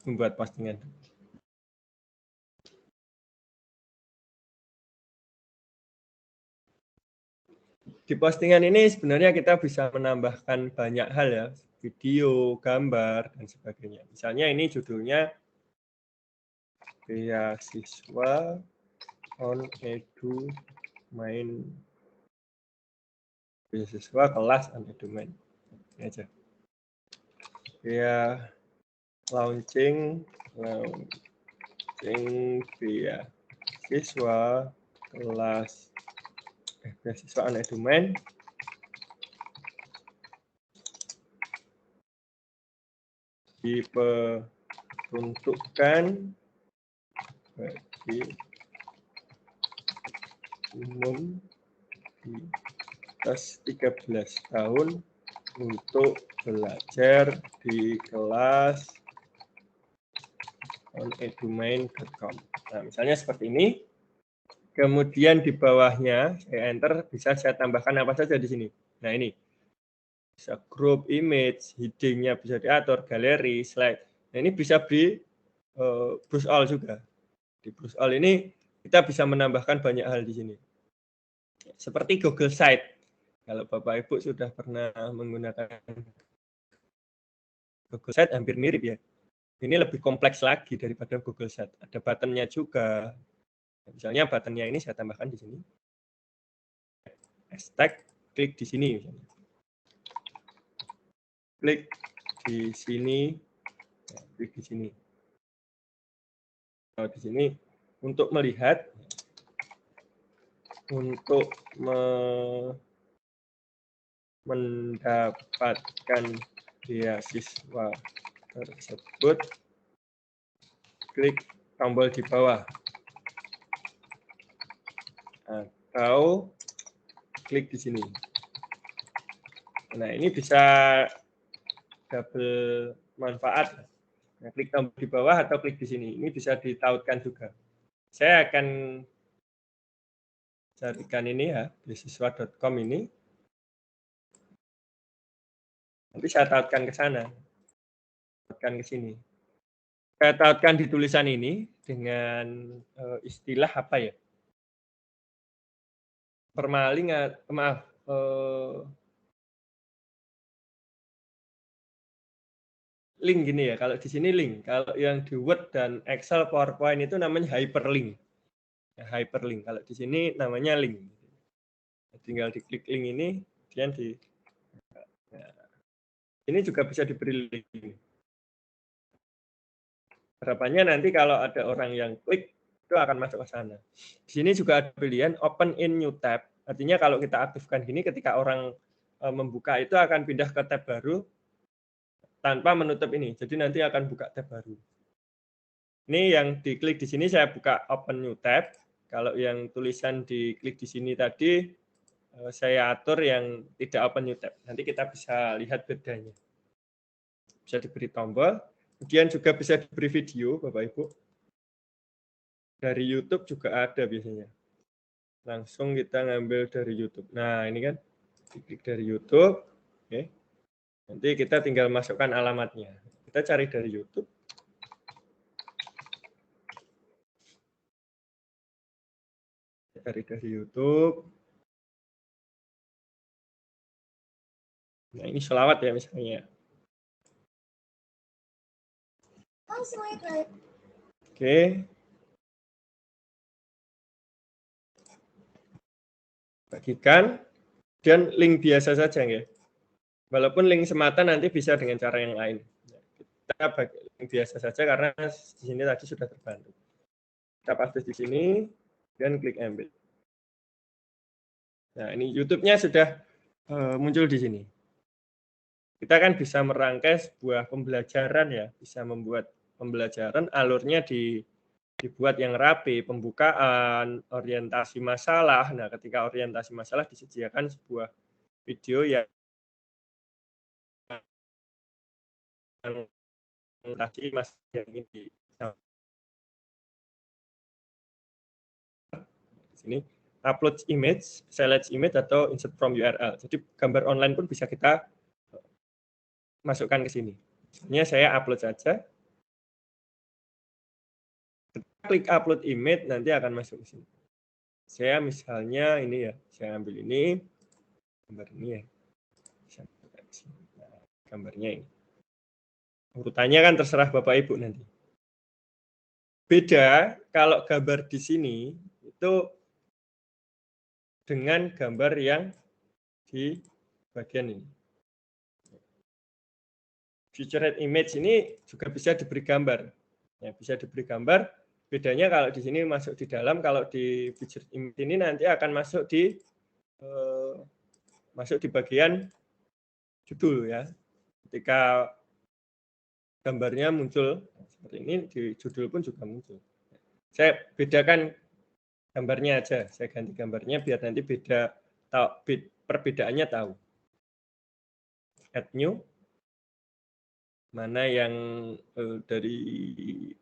Membuat postingan dulu. Di postingan ini sebenarnya kita bisa menambahkan banyak hal ya, video, gambar, dan sebagainya. Misalnya ini judulnya beasiswa on edu main, beasiswa kelas on edu main. Ini aja. Ya, launching beasiswa kelas beasiswa on edu main. Diperuntukkan bagi umum di atas 13 tahun untuk belajar di kelas onedumain.com. Nah, misalnya seperti ini. Kemudian di bawahnya saya enter, bisa saya tambahkan apa saja di sini. Nah, ini. Bisa group image, heading-nya bisa diatur, galeri, slide. Nah, ini bisa di brush all juga. Di brush all ini kita bisa menambahkan banyak hal di sini. Seperti Google Site. Kalau Bapak Ibu sudah pernah menggunakan Google Site, hampir mirip ya. Ini lebih kompleks lagi daripada Google Site. Ada button-nya juga. Misalnya button-nya ini saya tambahkan di sini. Hashtag, klik di sini. Misalnya. Klik di sini. Klik di sini. Kalau di sini untuk melihat, untuk mendapatkan beasiswa tersebut, klik tombol di bawah atau klik di sini. Nah, ini bisa double manfaat. Nah, klik tombol di bawah atau klik di sini. Ini bisa ditautkan juga. Saya akan carikan ini ya, beasiswa.com ini. Nanti saya tautkan ke sana. Tautkan ke sini. Saya tautkan di tulisan ini dengan istilah apa ya? Permaling, maaf, link gini ya. Kalau di sini link. Kalau yang di Word dan Excel, PowerPoint itu namanya hyperlink. Ya, hyperlink. Kalau di sini namanya link. Tinggal diklik link ini, kemudian di ini juga bisa diberi link. Harapannya nanti kalau ada orang yang klik, itu akan masuk ke sana. Di sini juga ada pilihan open in new tab. Artinya kalau kita aktifkan gini, ketika orang membuka itu akan pindah ke tab baru tanpa menutup ini. Jadi nanti akan buka tab baru. Ini yang diklik di sini saya buka open new tab. Kalau yang tulisan diklik di sini tadi, saya atur yang tidak open new tab. Nanti kita bisa lihat bedanya. Bisa diberi tombol. Kemudian juga bisa diberi video, Bapak Ibu. Dari YouTube juga ada biasanya. Langsung kita ngambil dari YouTube. Nah, ini kan diklik dari YouTube. Oke. Nanti kita tinggal masukkan alamatnya. Kita cari dari YouTube. Cari dari YouTube. Nah, ini selawat ya misalnya. Oke. Bagikan. Dan link biasa saja ya. Walaupun link semata nanti bisa dengan cara yang lain. Kita bagi link biasa saja karena di sini tadi sudah terbantu. Kita paste di sini dan klik embed. Nah, ini YouTube-nya sudah muncul di sini. Kita kan bisa merangkai sebuah pembelajaran ya, bisa membuat pembelajaran alurnya dibuat yang rapi, pembukaan, orientasi masalah. Nah, ketika orientasi masalah disediakan sebuah video yang tadi Mas yang ini di sini upload image, select image atau insert from URL. Jadi gambar online pun bisa kita masukkan ke sini. Misalnya saya upload saja. Klik upload image nanti akan masuk ke sini. Saya misalnya ini ya, saya ambil ini gambar ini ya. Nah, gambarnya ini. Urutannya kan terserah Bapak Ibu nanti. Beda kalau gambar di sini itu dengan gambar yang di bagian ini. Featured image ini juga bisa diberi gambar. Ya, bisa diberi gambar. Bedanya kalau di sini masuk di dalam, kalau di featured image ini nanti akan masuk di bagian judul ya. Ketika gambarnya muncul seperti ini, di judul pun juga muncul. Saya bedakan gambarnya aja, saya ganti gambarnya biar nanti perbedaannya tahu. Add new, mana yang dari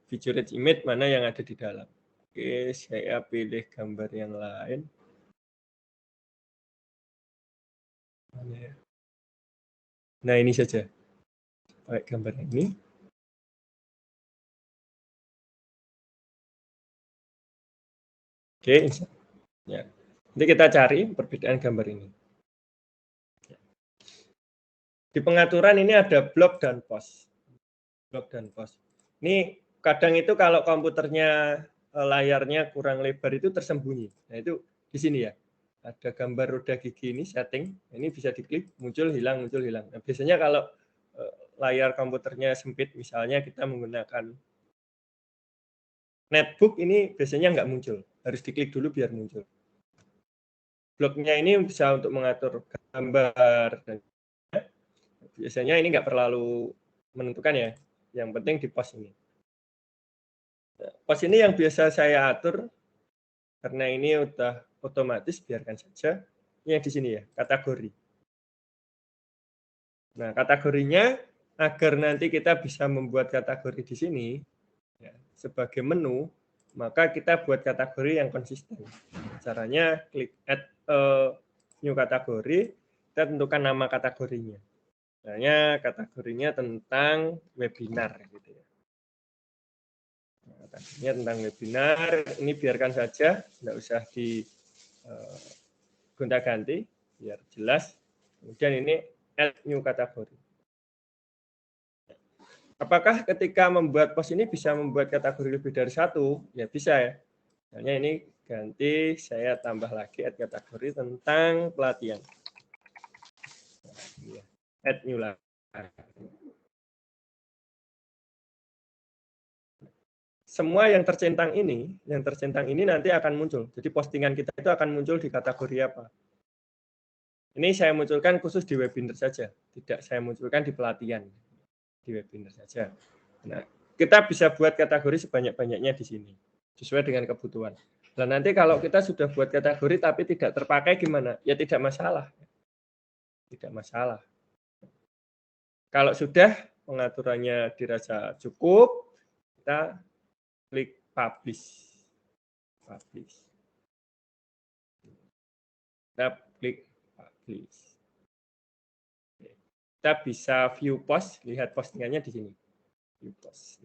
featured image, mana yang ada di dalam. Oke, saya pilih gambar yang lain. Nah, ini saja. Pakai gambar ini. Oke, ya. Nanti kita cari perbedaan gambar ini. Di pengaturan ini ada blok dan post. Blok dan post. Ini kadang itu kalau komputernya layarnya kurang lebar itu tersembunyi. Nah, itu di sini ya. Ada gambar roda gigi ini setting. Ini bisa diklik, muncul, hilang, muncul, hilang. Nah, biasanya kalau layar komputernya sempit, misalnya kita menggunakan netbook, ini biasanya nggak muncul. Harus diklik dulu biar muncul. Bloknya ini bisa untuk mengatur gambar. Biasanya ini nggak terlalu menentukan ya. Yang penting di post ini. Post ini yang biasa saya atur, karena ini udah otomatis, biarkan saja. Ini yang di sini ya, kategori. Nah, kategorinya agar nanti kita bisa membuat kategori di sini ya, sebagai menu, maka kita buat kategori yang konsisten. Caranya klik add new kategori, kita tentukan nama kategorinya. Misalnya kategorinya tentang webinar gitu ya. Nah, kategorinya tentang webinar, ini biarkan saja, tidak usah di gonta-ganti biar jelas. Kemudian ini add new kategori. Apakah ketika membuat post ini bisa membuat kategori lebih dari satu? Ya bisa ya. Misalnya ini ganti, saya tambah lagi add kategori tentang pelatihan. Add new lagi. Semua yang tercentang ini nanti akan muncul. Jadi postingan kita itu akan muncul di kategori apa? Ini saya munculkan khusus di webinar saja, tidak saya munculkan di pelatihan. Di webinar saja. Nah, kita bisa buat kategori sebanyak-banyaknya di sini, sesuai dengan kebutuhan. Dan nanti kalau kita sudah buat kategori tapi tidak terpakai gimana? Ya tidak masalah. Tidak masalah. Kalau sudah pengaturannya dirasa cukup, kita klik publish. Publish. Kita klik publish. Kita bisa view post, lihat postingannya di sini.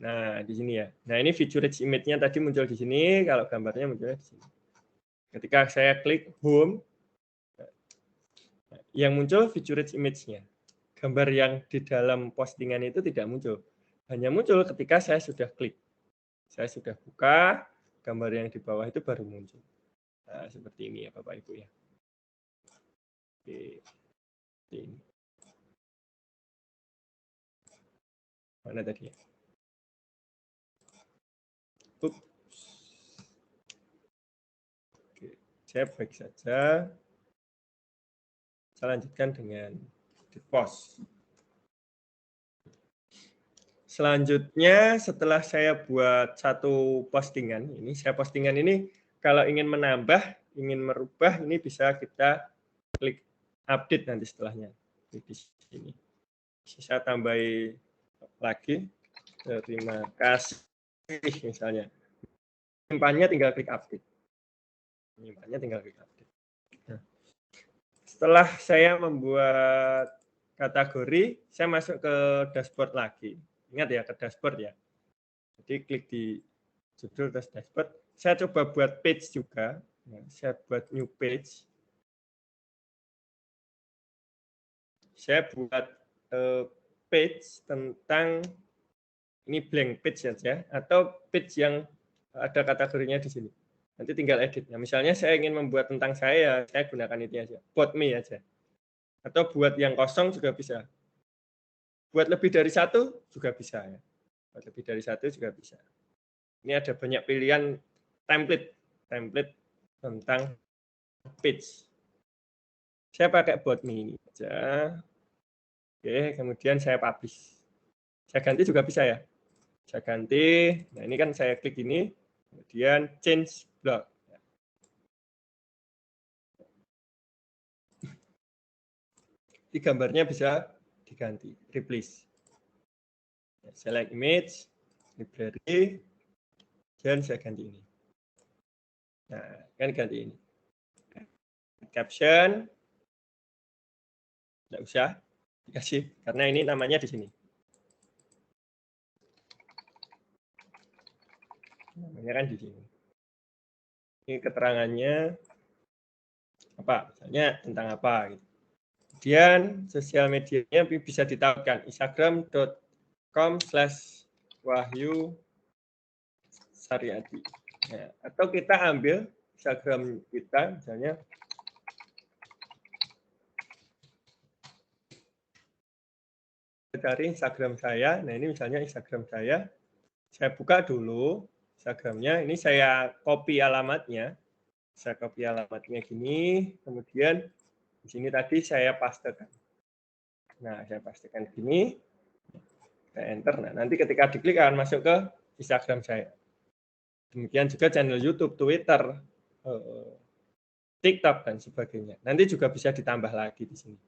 Nah, di sini ya. Nah, ini featured image-nya tadi muncul di sini, kalau gambarnya munculnya di sini. Ketika saya klik home, yang muncul featured image-nya. Gambar yang di dalam postingan itu tidak muncul. hanya muncul ketika saya sudah klik. Saya sudah buka, gambar yang di bawah itu baru muncul. Nah, seperti ini ya Bapak Ibu ya. Oke. Ini. Mana tadi ya? Oke, saya baik saja. Saya lanjutkan dengan di post. Selanjutnya setelah saya buat satu postingan, ini saya postingan ini kalau ingin menambah, ingin merubah, ini bisa kita klik update nanti setelahnya. Di sini. Saya tambahin lagi, terima kasih misalnya. Menyimpannya tinggal klik update. Menyimpannya tinggal klik update. Nah, setelah saya membuat kategori, saya masuk ke dashboard lagi. Ingat ya, ke dashboard ya. Jadi klik di judul terus dashboard. Saya coba buat page juga. Nah, saya buat new page. Saya buat page tentang ini blank page saja atau page yang ada kategorinya di sini. Nanti tinggal edit. Nah, misalnya saya ingin membuat tentang saya gunakan itu aja. About me aja. Atau buat yang kosong juga bisa. Buat lebih dari satu juga bisa ya. Buat lebih dari satu juga bisa. Ini ada banyak pilihan template tentang page. Saya pakai about me ini aja. Oke, kemudian saya publish. Saya ganti juga bisa ya. Saya ganti. Nah, ini kan saya klik ini, kemudian change blog. Di gambarnya bisa diganti, replace. Select image, library, dan saya ganti ini. Nah, kan ganti ini. Caption, tidak usah dikasih, karena ini namanya di sini. Namanya kan di sini. Ini keterangannya apa? Misalnya tentang apa gitu. Kemudian sosial medianya bisa ditawarkan instagram.com/wahyu Saryadi. Nah, atau kita ambil Instagram kita, misalnya cari Instagram saya. Nah, ini misalnya Instagram saya. Saya buka dulu Instagramnya. Ini saya copy alamatnya. Saya copy alamatnya gini. Kemudian di sini tadi saya pastekan. Nah, saya pastekan gini. Saya enter. Nah, nanti ketika diklik akan masuk ke Instagram saya. Demikian juga channel YouTube, Twitter, TikTok, dan sebagainya. Nanti juga bisa ditambah lagi di sini.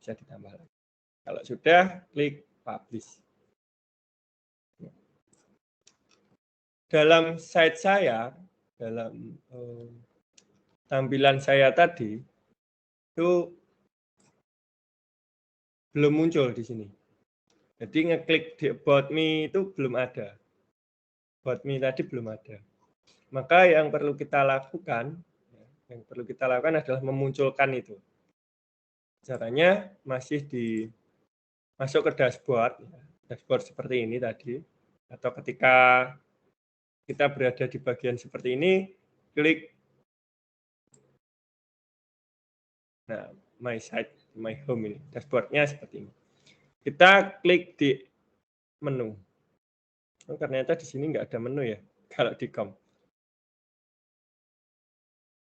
Bisa ditambah lagi. Kalau sudah, klik publish. Dalam site saya, dalam tampilan saya tadi, itu belum muncul di sini. Jadi ngeklik di About Me itu belum ada. About Me tadi belum ada. Maka yang perlu kita lakukan adalah memunculkan itu. Caranya masih masuk ke dashboard, dashboard seperti ini tadi, atau ketika kita berada di bagian seperti ini, klik my site, my home ini, dashboardnya seperti ini. Kita klik di menu. Oh, ternyata di sini nggak ada menu ya, kalau di com.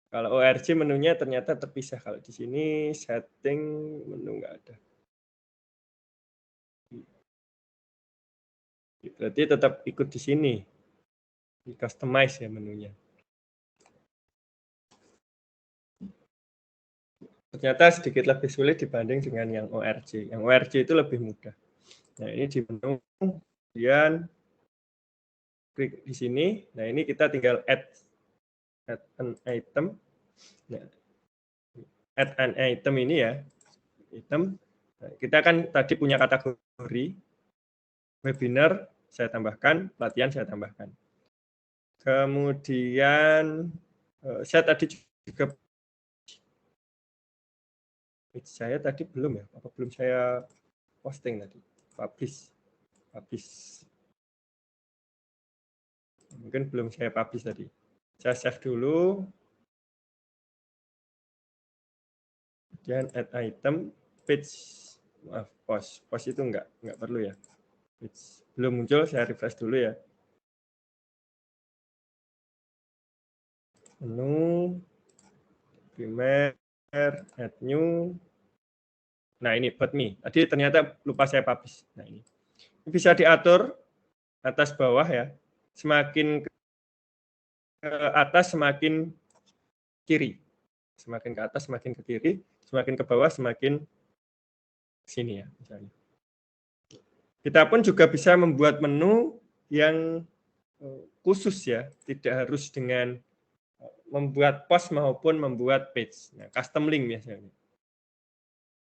Kalau ORG menunya ternyata terpisah. Kalau di sini setting menu nggak ada. Berarti tetap ikut di sini. Di customize ya menunya. Ternyata sedikit lebih sulit dibanding dengan yang ORG. Yang ORG itu lebih mudah. Nah, ini di menu, kemudian klik di sini. Nah, ini kita tinggal add an item. Nah, add an item ini ya. Item. Nah, kita kan tadi punya kategori webinar, saya tambahkan, pelatihan saya tambahkan. Kemudian saya tadi juga saya tadi belum ya, apa belum saya posting tadi, publish. Mungkin belum saya publish tadi. Saya save dulu. Kemudian add item, page, maaf, post itu enggak perlu ya. Page. Belum muncul, saya refresh dulu ya. Menu, primer, add new. Nah ini buat me. Tadi ternyata lupa saya publish. Nah ini bisa diatur atas bawah ya. Semakin ke atas semakin kiri. Semakin ke atas semakin ke kiri, semakin ke bawah semakin sini ya misalnya. Kita pun juga bisa membuat menu yang khusus ya, tidak harus dengan membuat post maupun membuat page. Nah, custom link biasanya.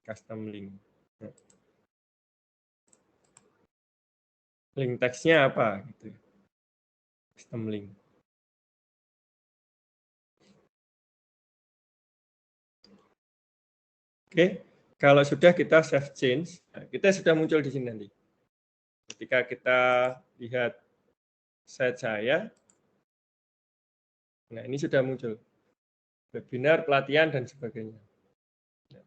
Custom link. Nah, link teksnya apa gitu. Custom link. Oke, kalau sudah kita save change, nah, kita sudah muncul di sini nanti. Ketika kita lihat site saya, nah ini sudah muncul. Webinar, pelatihan, dan sebagainya. Nah,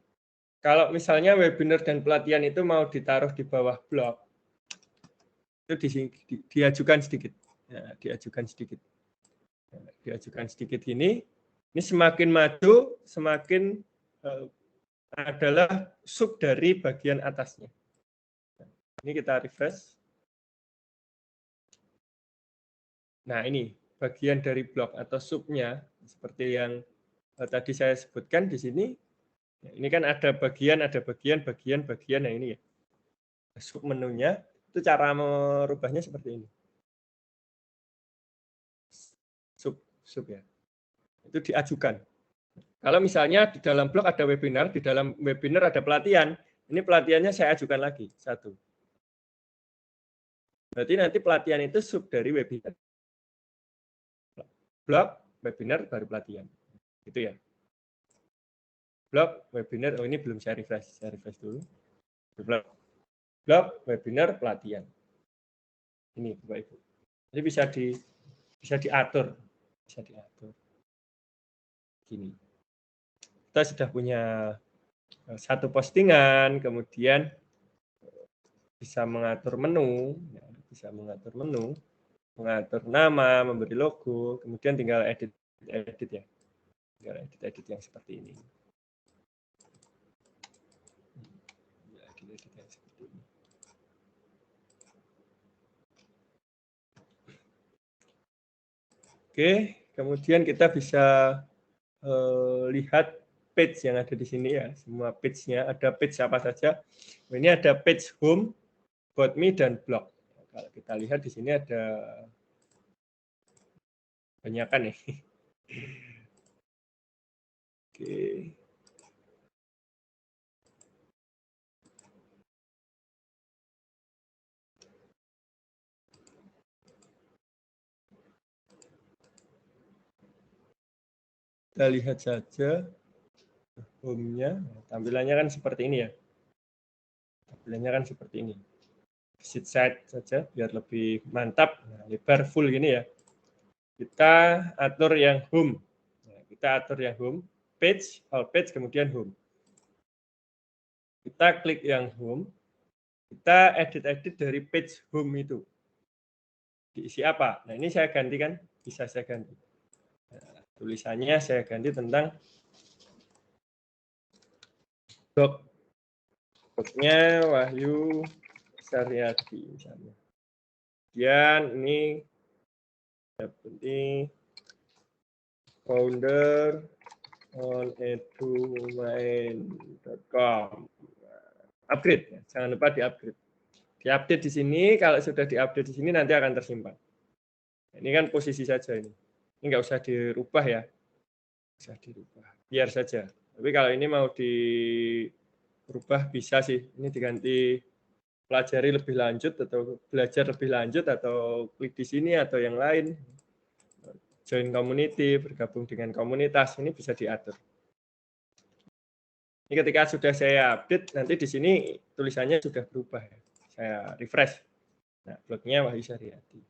kalau misalnya webinar dan pelatihan itu mau ditaruh di bawah blog, itu diajukan sedikit. Ya, diajukan sedikit. Ya, diajukan sedikit ini semakin maju, semakin adalah sub dari bagian atasnya. Ini kita refresh. Nah, ini bagian dari blok atau subnya seperti yang tadi saya sebutkan di sini. Ini kan ada bagian. Nah ini ya. Sub menunya itu cara merubahnya seperti ini. Sub ya. Itu diajukan. Kalau misalnya di dalam blog ada webinar, di dalam webinar ada pelatihan, ini pelatihannya saya ajukan lagi satu. Berarti nanti pelatihan itu sub dari webinar. Blog, webinar, baru pelatihan. Gitu ya. Blog, webinar, oh ini belum saya refresh dulu. Blog, webinar, pelatihan. Ini Bapak Ibu. Jadi bisa diatur. Gini. Kita sudah punya satu postingan, kemudian bisa mengatur menu, mengatur nama, memberi logo, kemudian tinggal edit ya. Tinggal edit yang seperti ini. Oke, kemudian kita bisa lihat page yang ada di sini ya. Semua page-nya ada page apa saja. Ini ada page home, about me, dan blog. Kalau kita lihat di sini ada banyak kan nih. Oke. Kita lihat saja home-nya. Tampilannya kan seperti ini ya. Tampilannya kan seperti ini. Visit site saja biar lebih mantap. Nah, lebar full gini ya. Kita atur yang home. Page, all page, kemudian home. Kita klik yang home. Kita edit dari page home itu. Diisi apa? Nah, ini saya ganti kan? Bisa saya ganti. Nah, tulisannya saya ganti tentang blognya Wahyu Saryadi misalnya. Kemudian ini founder on edumain.com. Upgrade, ya. Jangan lupa di-upgrade. Di-update di sini, kalau sudah di-update di sini nanti akan tersimpan. Ini kan posisi saja ini. Ini nggak usah dirubah ya. Bisa dirubah. Biar saja. Tapi kalau ini mau dirubah bisa sih. Ini diganti pelajari lebih lanjut atau belajar lebih lanjut atau klik di sini atau yang lain. Join community, bergabung dengan komunitas, ini bisa diatur. Ini ketika sudah saya update, nanti di sini tulisannya sudah berubah. Saya refresh. Nah, blognya Wahyu Saryadi.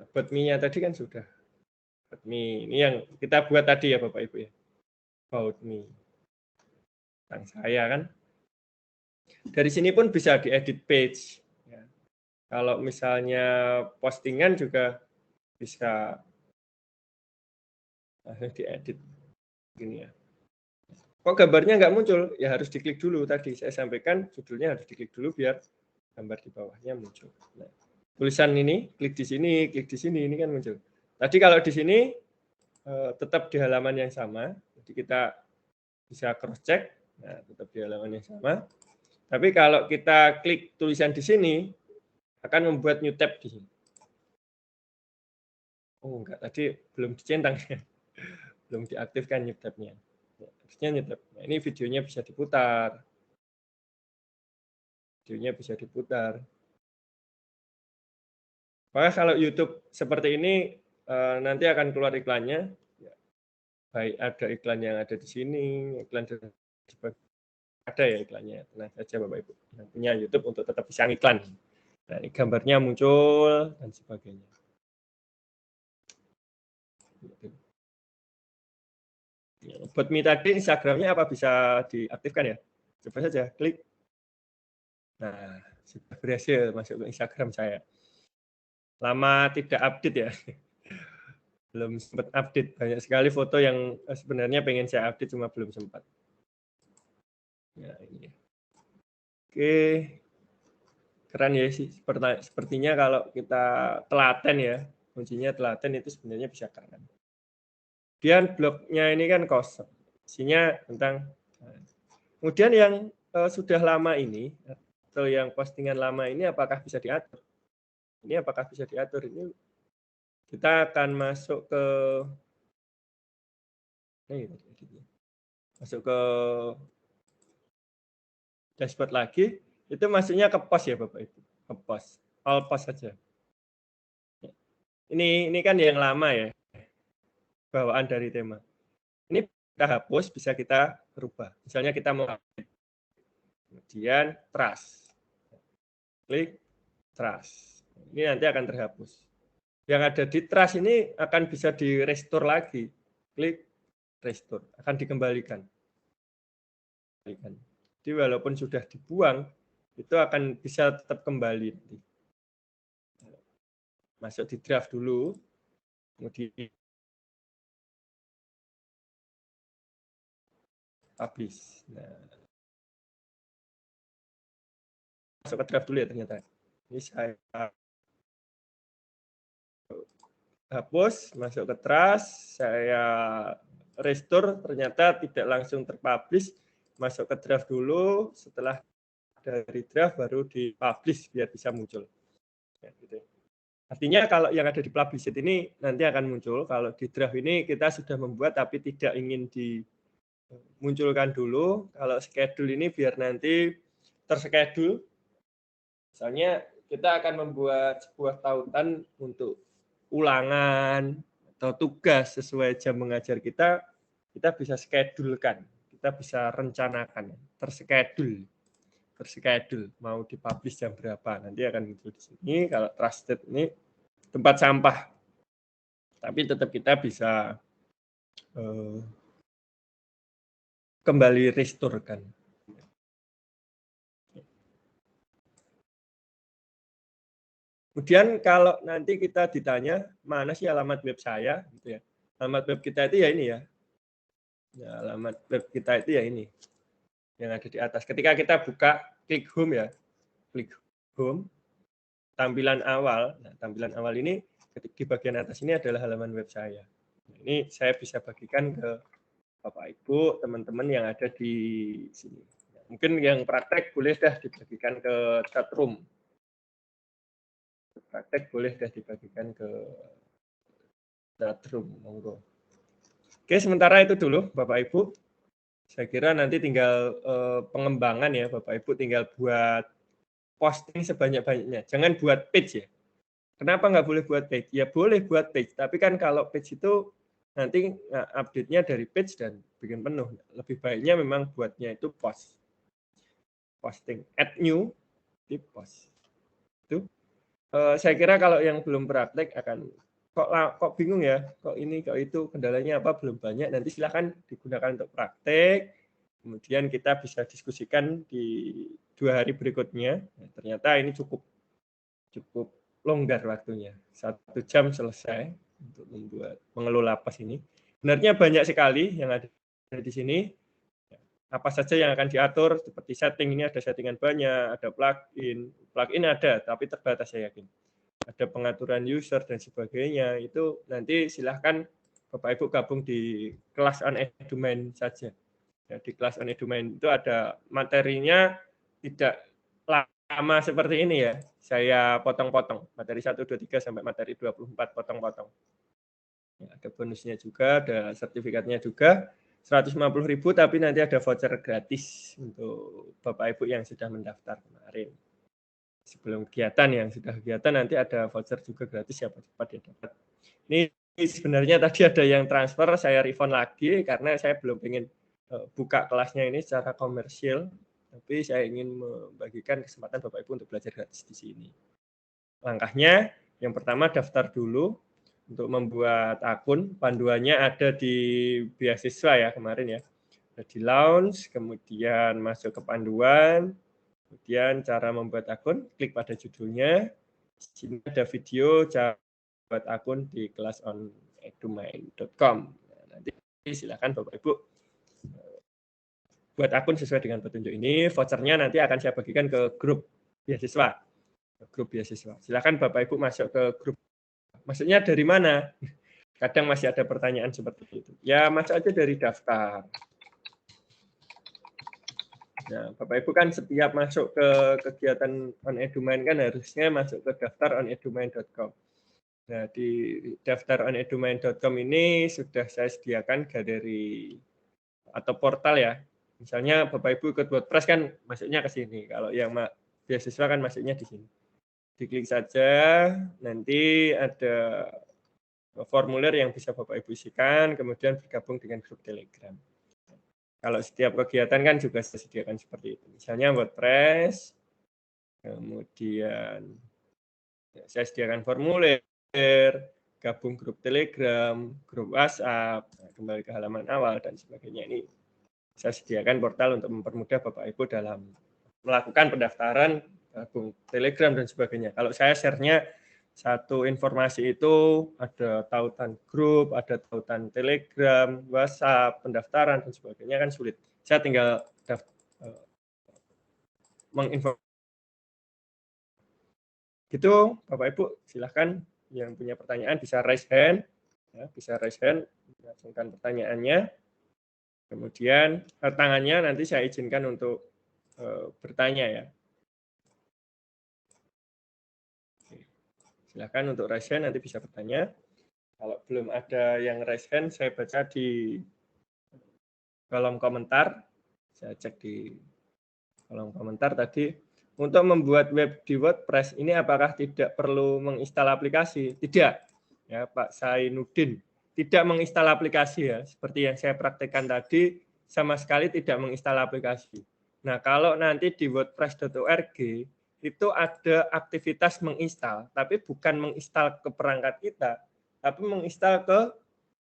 About me-nya tadi kan sudah. About me. Ini yang kita buat tadi ya Bapak Ibu ya. About me. Tentang saya kan. Dari sini pun bisa diedit page. Ya. Kalau misalnya postingan juga bisa diedit. Gini ya. Kok gambarnya nggak muncul? Ya harus diklik dulu tadi. Saya sampaikan judulnya harus diklik dulu biar gambar di bawahnya muncul. Nah, tulisan ini, klik di sini, ini kan muncul. Tadi kalau di sini tetap di halaman yang sama, jadi kita bisa cross check, nah, tetap di halaman yang sama. Tapi kalau kita klik tulisan di sini, akan membuat new tab di sini. Oh enggak, tadi belum dicentang ya, belum diaktifkan new tab-nya. Harusnya new tab. Nah, ini videonya bisa diputar. Videonya bisa diputar. Maka kalau YouTube seperti ini nanti akan keluar iklannya. Baik ada iklan yang ada di sini, iklan ada ya iklannya. Tenang saja Bapak Ibu. Yang punya YouTube untuk tetap bisa iklan. Nah, ini gambarnya muncul dan sebagainya. Buat Me tadi Instagramnya apa bisa diaktifkan ya? Coba saja klik. Nah, sudah berhasil masuk ke Instagram saya. Lama tidak update ya. Belum sempat update. Banyak sekali foto yang sebenarnya pengen saya update cuma belum sempat. Ya, ini. Oke. Keren ya sih. Sepertinya kalau kita telaten ya, kuncinya telaten itu sebenarnya bisa keren. Kemudian blognya ini kan kosong. Isinya tentang kemudian yang sudah lama ini atau yang postingan lama ini apakah bisa diatur? Ini apakah bisa diatur? Ini kita akan masuk ke dashboard lagi. Itu masuknya ke post ya Bapak Ibu. Ke post. All post saja. Ini kan yang lama ya. Bawaan dari tema. Ini kita hapus, bisa kita rubah. Misalnya kita mau kemudian trust. Klik trust. Ini nanti akan terhapus. Yang ada di trust ini akan bisa di restore lagi. Klik restore, akan dikembalikan. Jadi walaupun sudah dibuang, itu akan bisa tetap kembali. Masuk di draft dulu, kemudian habis. Nah, masuk ke draft dulu ya ternyata. Ini saya hapus, masuk ke trust, saya restore, ternyata tidak langsung terpublish, masuk ke draft dulu, setelah dari draft baru dipublish biar bisa muncul. Ya, gitu. Artinya kalau yang ada di publish ini nanti akan muncul, kalau di draft ini kita sudah membuat tapi tidak ingin dimunculkan dulu, kalau schedule ini biar nanti terschedule, misalnya kita akan membuat sebuah tautan untuk ulangan atau tugas sesuai jam mengajar kita bisa schedulekan, kita bisa rencanakan, terschedule mau dipublish jam berapa, nanti akan muncul di sini. Kalau trusted ini tempat sampah, tapi tetap kita bisa kembali restorekan. Kemudian kalau nanti kita ditanya mana sih alamat web saya, gitu ya. Alamat web kita itu ya ini ya. Ya, alamat web kita itu ya ini yang ada di atas. Ketika kita buka, klik home ya, klik home, tampilan awal. Nah, tampilan awal ini di bagian atas ini adalah halaman web saya. Nah, ini saya bisa bagikan ke Bapak Ibu, teman-teman yang ada di sini. Mungkin yang praktek boleh dah dibagikan ke chat room. Praktek boleh dah dibagikan ke chat room, monggo. Oke, sementara itu dulu Bapak Ibu. Saya kira nanti tinggal pengembangan ya Bapak Ibu, tinggal buat posting sebanyak-banyaknya. Jangan buat page ya. Kenapa nggak boleh buat page? Ya boleh buat page, tapi kan kalau page itu nanti update-nya dari page dan bikin penuh. Lebih baiknya memang buatnya itu post. Posting, add new, di post. Itu. Saya kira kalau yang belum praktek akan kok bingung ya, kok ini, kok itu, kendalanya apa, belum banyak. Nanti silahkan digunakan untuk praktek, kemudian kita bisa diskusikan di 2 hari berikutnya. Nah, ternyata ini cukup longgar waktunya, 1 jam selesai untuk mengelola pos ini. Sebenarnya banyak sekali yang ada di sini. Apa saja yang akan diatur, seperti setting, ini ada settingan banyak, ada plugin ada, tapi terbatas saya yakin. Ada pengaturan user dan sebagainya, itu nanti silahkan Bapak Ibu gabung di kelas on Edumain saja. Ya, di kelas on Edumain itu ada materinya, tidak lama seperti ini ya, saya potong-potong, materi 1, 2, 3 sampai materi 24 potong-potong. Ya, ada bonusnya juga, ada sertifikatnya juga, 150.000, tapi nanti ada voucher gratis untuk Bapak Ibu yang sudah mendaftar kemarin. Sebelum kegiatan, yang sudah kegiatan nanti ada voucher juga gratis, siapa cepat dia dapat. Ini sebenarnya tadi ada yang transfer, saya refund lagi karena saya belum ingin buka kelasnya ini secara komersil, tapi saya ingin membagikan kesempatan Bapak Ibu untuk belajar gratis di sini. Langkahnya, yang pertama daftar dulu. Untuk membuat akun, panduannya ada di beasiswa ya kemarin ya. Ada di launch, kemudian masuk ke panduan, kemudian cara membuat akun, klik pada judulnya. Di sini ada video cara membuat akun di classonedumain.com. Nah, nanti silakan Bapak Ibu buat akun sesuai dengan petunjuk ini. Vouchernya nanti akan saya bagikan ke grup beasiswa. Silakan Bapak Ibu masuk ke grup. Maksudnya dari mana? Kadang masih ada pertanyaan seperti itu. Ya, masuk aja dari daftar. Nah, Bapak Ibu kan setiap masuk ke kegiatan On Edumain kan harusnya masuk ke daftar onedumain.com. Nah, di daftar onedumain.com ini sudah saya sediakan galeri atau portal ya. Misalnya Bapak Ibu ikut WordPress kan masuknya ke sini. Kalau yang beasiswa kan masuknya di sini. Diklik saja, nanti ada formulir yang bisa Bapak Ibu isikan, kemudian bergabung dengan grup Telegram. Kalau setiap kegiatan kan juga saya sediakan seperti itu. Misalnya WordPress, kemudian saya sediakan formulir, gabung grup Telegram, grup WhatsApp, kembali ke halaman awal, dan sebagainya. Ini saya sediakan portal untuk mempermudah Bapak Ibu dalam melakukan pendaftaran, gabung Telegram, dan sebagainya. Kalau saya share-nya satu informasi itu ada tautan grup, ada tautan Telegram, WhatsApp, pendaftaran, dan sebagainya kan sulit. Saya tinggal menginformasikan. Gitu, Bapak Ibu, silahkan yang punya pertanyaan bisa raise hand, ya, langsungkan pertanyaannya. Kemudian tangannya nanti saya izinkan untuk bertanya ya. Silahkan untuk raise hand nanti bisa bertanya. Kalau belum ada yang raise hand, saya baca di kolom komentar. Saya cek di kolom komentar tadi. Untuk membuat web di WordPress ini apakah tidak perlu menginstal aplikasi? Tidak, ya Pak Sainuddin. Tidak menginstal aplikasi ya. Seperti yang saya praktekkan tadi, sama sekali tidak menginstal aplikasi. Nah, kalau nanti di wordpress.org itu ada aktivitas menginstal, tapi bukan menginstal ke perangkat kita, tapi menginstal ke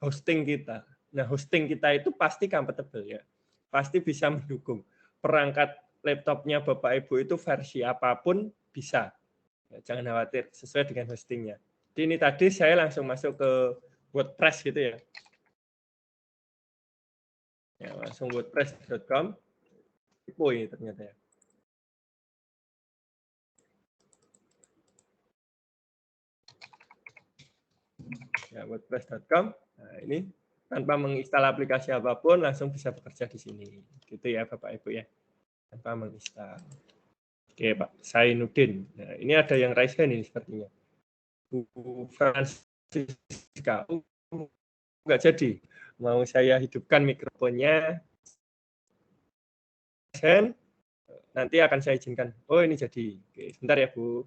hosting kita. Nah, hosting kita itu pasti compatible ya. Pasti bisa mendukung. Perangkat laptopnya Bapak Ibu itu versi apapun bisa. Ya, jangan khawatir, sesuai dengan hostingnya. Jadi ini tadi saya langsung masuk ke WordPress gitu ya. Ya, langsung wordpress.com. Tipu ini ternyata ya. Ya, wordpress.com. Nah, ini tanpa menginstal aplikasi apapun langsung bisa bekerja di sini. Gitu ya Bapak Ibu ya. Tanpa menginstal. Oke, Pak Sainuddin. Nah, ini ada yang raise hand ini sepertinya. Bu Francisca. Enggak jadi. Mau saya hidupkan mikrofonnya. Hand. Nanti akan saya izinkan. Oh, ini jadi. Oke, sebentar ya, Bu.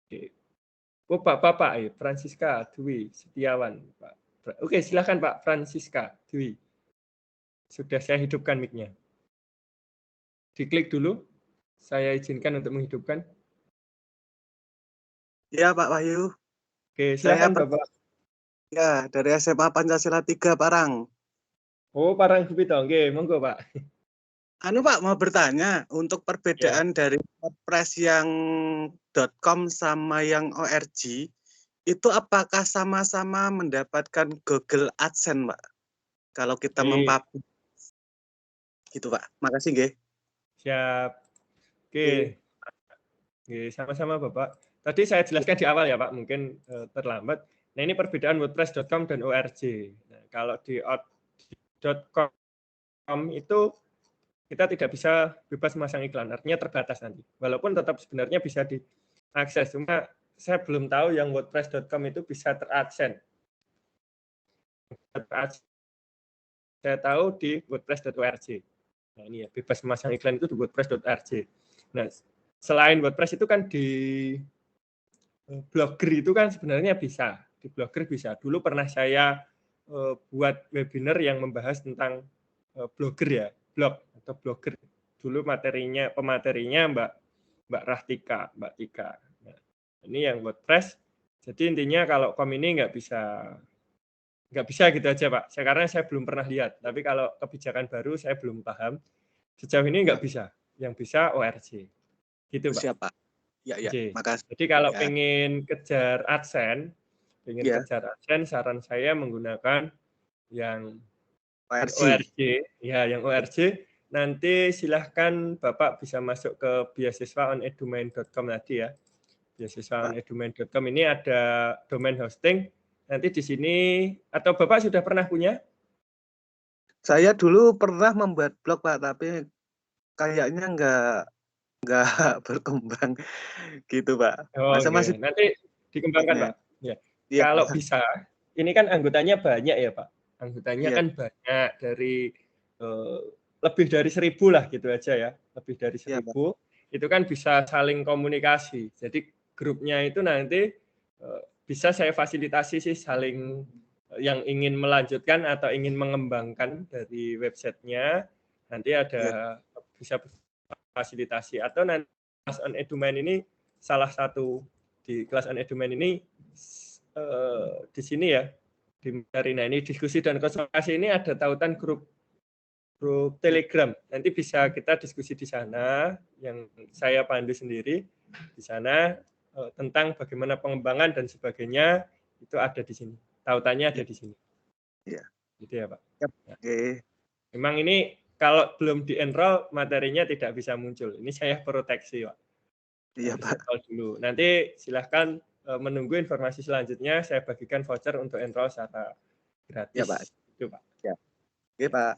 Oke. Oh, Bapak, Francisca Dwi Setiawan, Pak. Oke, silakan Pak Francisca Dwi. Sudah saya hidupkan mic-nya. Diklik dulu. Saya izinkan untuk menghidupkan. Ya, Pak Wahyu. Oke, Saya silakan Bapak. ya dari SMA Pancasila 3 Parang. Oh, Parang Bupito. Oke, monggo Pak. Anu Pak, mau bertanya untuk Ya. perbedaan dari WordPress yang .com sama yang .org, itu apakah sama-sama mendapatkan Google AdSense, Pak? Kalau kita Oke, mempublish gitu, Pak. Makasih, nggih. siap. Oke. Oke. Oke, sama-sama Bapak. Tadi saya jelaskan di awal ya Pak, mungkin terlambat. Nah ini perbedaan WordPress.com dan org. Nah, kalau di .com itu kita tidak bisa bebas memasang iklan, artinya terbatas nanti. Walaupun tetap sebenarnya bisa diakses, cuma saya belum tahu yang WordPress.com itu bisa teradsense. Saya tahu di wordpress.org. Nah ini ya, bebas memasang iklan itu di wordpress.org. Nah, selain WordPress itu kan di Blogger itu kan sebenarnya bisa, di Blogger bisa. Dulu pernah saya buat webinar yang membahas tentang blogger ya, blog atau blogger. Dulu pematerinya Mbak Rahtika, Mbak Tika. Nah, ini yang WordPress. Jadi intinya kalau kom ini nggak bisa gitu aja Pak. Karena saya belum pernah lihat. Tapi kalau kebijakan baru saya belum paham. Sejauh ini Ya, nggak bisa. Yang bisa ORG. Gitu Pak. siap, Pak. Ya, ya. Oke. Makasih. Jadi kalau Ya. pengen kejar Ya, AdSense, saran saya menggunakan yang ORG. ORG, ya yang ORG. Nanti silahkan Bapak bisa masuk ke beasiswaonedumain.com tadi ya. Pak. Beasiswaonedumain.com ini ada domain hosting. Nanti di sini, atau Bapak sudah pernah punya? Saya dulu pernah membuat blog, Pak, tapi kayaknya nggak berkembang gitu, Pak. Oh, Masa oke. masih Nanti dikembangkan, blognya? Pak. Ya. Iya, Kalau Pak. bisa, ini kan anggotanya banyak ya, Pak. Anggotanya Iya, kan banyak dari eh, lebih dari 1.000 lah gitu aja ya. Lebih dari iya, Pak. 1.000. Itu kan bisa saling komunikasi. Jadi grupnya itu nanti bisa saya fasilitasi sih saling yang ingin melanjutkan atau ingin mengembangkan dari websitenya. Nanti Iya, ada bisa fasilitasi atau nanti Kelas on Edumain ini salah satu di kelas on Edumain ini di sini ya di Marina ini diskusi dan konsultasi ini ada tautan grup grup Telegram. Nanti bisa kita diskusi di sana yang saya pandu sendiri di sana tentang bagaimana pengembangan dan sebagainya itu ada di sini. Tautannya ada iya, di sini. iya. Gitu ya, Pak. Yap. Ya. Oke. Memang ini kalau belum di-enroll materinya tidak bisa muncul. Ini saya proteksi, Pak. Iya, Harus Pak. enroll dulu. Nanti silahkan menunggu informasi selanjutnya. Saya bagikan voucher untuk enroll secara Iya, Pak. gratis. Itu, Pak. Ya. Oke, Pak.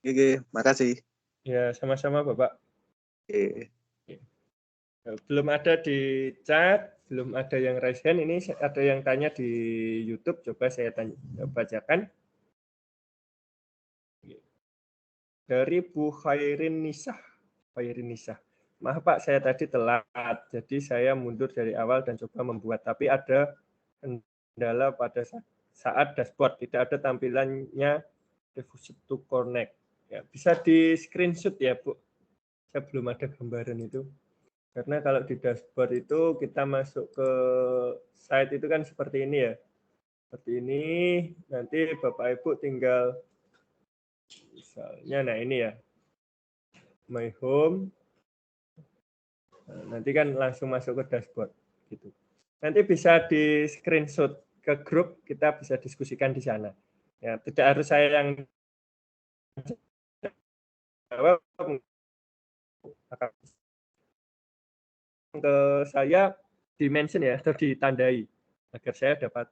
Oke, makasih. Ya, sama-sama, Bapak. Oke. Belum ada di chat, belum ada yang raise hand. Ini ada yang tanya di YouTube. Coba saya bacakan. Dari Bu Khairin Nisah. Khairin Nisah. Maaf Pak, saya tadi telat. Jadi saya mundur dari awal dan coba membuat. Tapi ada kendala pada saat dashboard. Tidak ada tampilannya deposit to connect. Ya, bisa di screenshot ya Bu. Saya belum ada gambaran itu. Karena kalau di dashboard itu kita masuk ke site itu kan seperti ini ya. Seperti ini, nanti Bapak Ibu tinggal misalnya, nah ini ya, my home, nanti kan langsung masuk ke dashboard gitu. Nanti bisa di screenshot ke grup, kita bisa diskusikan di sana. Ya, tidak harus saya yang jawab, ke saya di mention ya atau ditandai agar saya dapat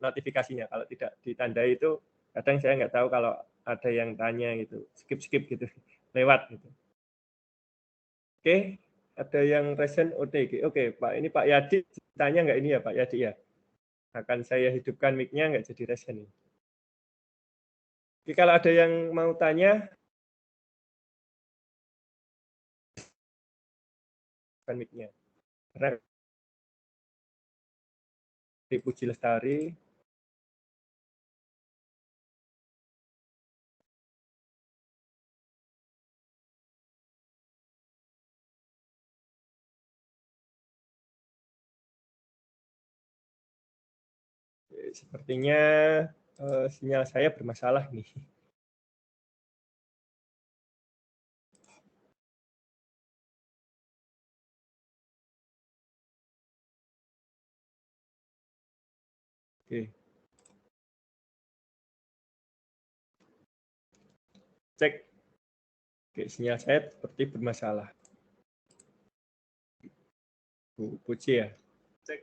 notifikasinya. Kalau tidak ditandai itu kadang saya nggak tahu kalau ada yang tanya gitu, skip gitu, lewat gitu. Oke, ada yang resen OTG. Oke, Pak, ini Pak Yadi tanya nggak ini ya Pak Yadi ya? Akan saya hidupkan mic-nya nggak jadi resen ini. Oke, kalau ada yang mau tanya, hidupkan mic-nya. Karena Puji Lestari, Sepertinya sinyal saya bermasalah nih. Oke. Cek. Oke, sinyal saya seperti bermasalah. Bu Puji ya. Cek.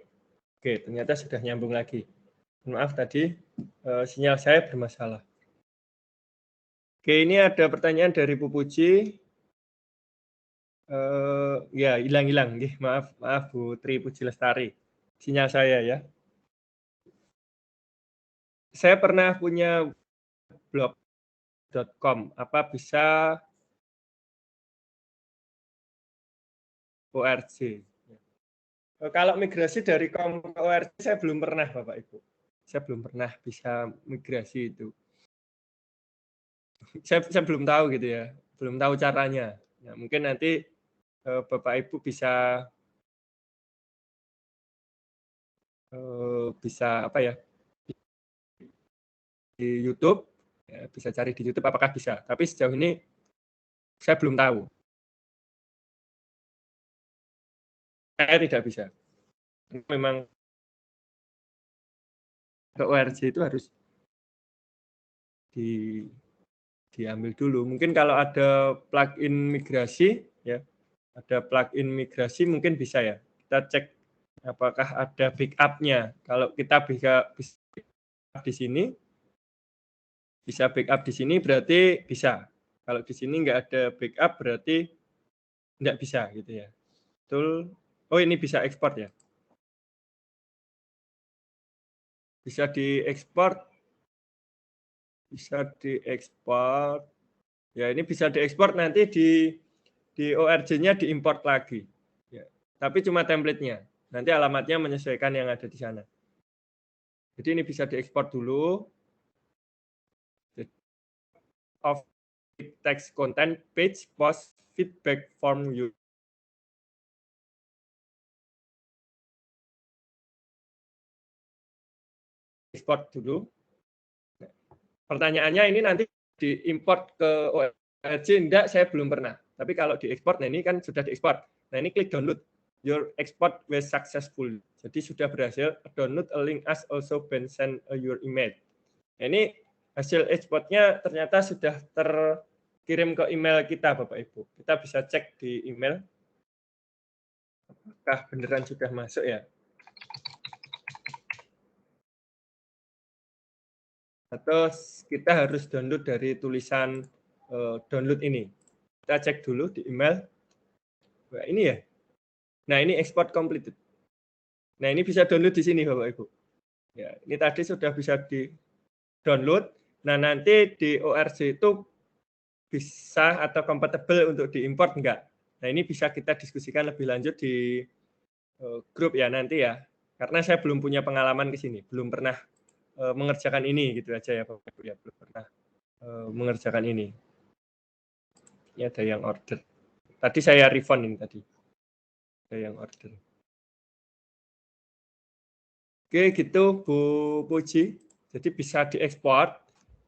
Oke, ternyata sudah nyambung lagi. Maaf tadi sinyal saya bermasalah. Oke, ini ada pertanyaan dari Bu Puji. Ya, hilang-hilang. Maaf Bu Tri Puji Lestari. Sinyal saya ya. Saya pernah punya blog.com. Apa bisa ORG? Kalau migrasi dari com ke ORG saya belum pernah Bapak Ibu. Saya belum pernah bisa migrasi itu. Saya belum tahu gitu ya. Belum tahu caranya. Ya, mungkin nanti Bapak Ibu bisa apa ya, di YouTube, ya, bisa cari di YouTube apakah bisa. Tapi sejauh ini saya belum tahu. Saya tidak bisa. Memang ke ORG itu harus diambil dulu. Mungkin kalau ada plugin migrasi, ya, ada plugin migrasi mungkin bisa ya. Kita cek apakah ada backup-nya. Kalau kita bisa di sini, bisa backup di sini berarti bisa. Kalau di sini nggak ada backup berarti nggak bisa gitu ya. Betul. Oh ini bisa ekspor ya. Bisa diekspor. Bisa diekspor. Ya ini bisa diekspor nanti di ORG-nya diimport lagi. Ya. Tapi cuma template-nya. Nanti alamatnya menyesuaikan yang ada di sana. Jadi ini bisa diekspor dulu. Of text content page post feedback form you. Ekspor dulu. Pertanyaannya ini nanti diimport ke ORG enggak, saya belum pernah. Tapi kalau diekspor, nah ini kan sudah diekspor. Nah ini klik download. Your export was successful. Jadi sudah berhasil download a link as also been sent your email. Nah, ini hasil ekspornya ternyata sudah terkirim ke email kita Bapak Ibu. Kita bisa cek di email. Apakah beneran sudah masuk ya? Atau kita harus download dari tulisan download ini. Kita cek dulu di email. Nah, ini ya. Nah, ini export completed. Nah, ini bisa download di sini Bapak Ibu. Ya, ini tadi sudah bisa di-download. Nah, nanti di ORG itu bisa atau compatible untuk diimport enggak? Nah, ini bisa kita diskusikan lebih lanjut di grup ya nanti ya. Karena saya belum punya pengalaman ke sini, belum pernah mengerjakan ini gitu aja ya Bapak Ibu ya, belum pernah mengerjakan ini. Ini ada yang order. Tadi saya refund ini tadi. Ada yang order. Oke, gitu Bu Puji. Jadi bisa diekspor,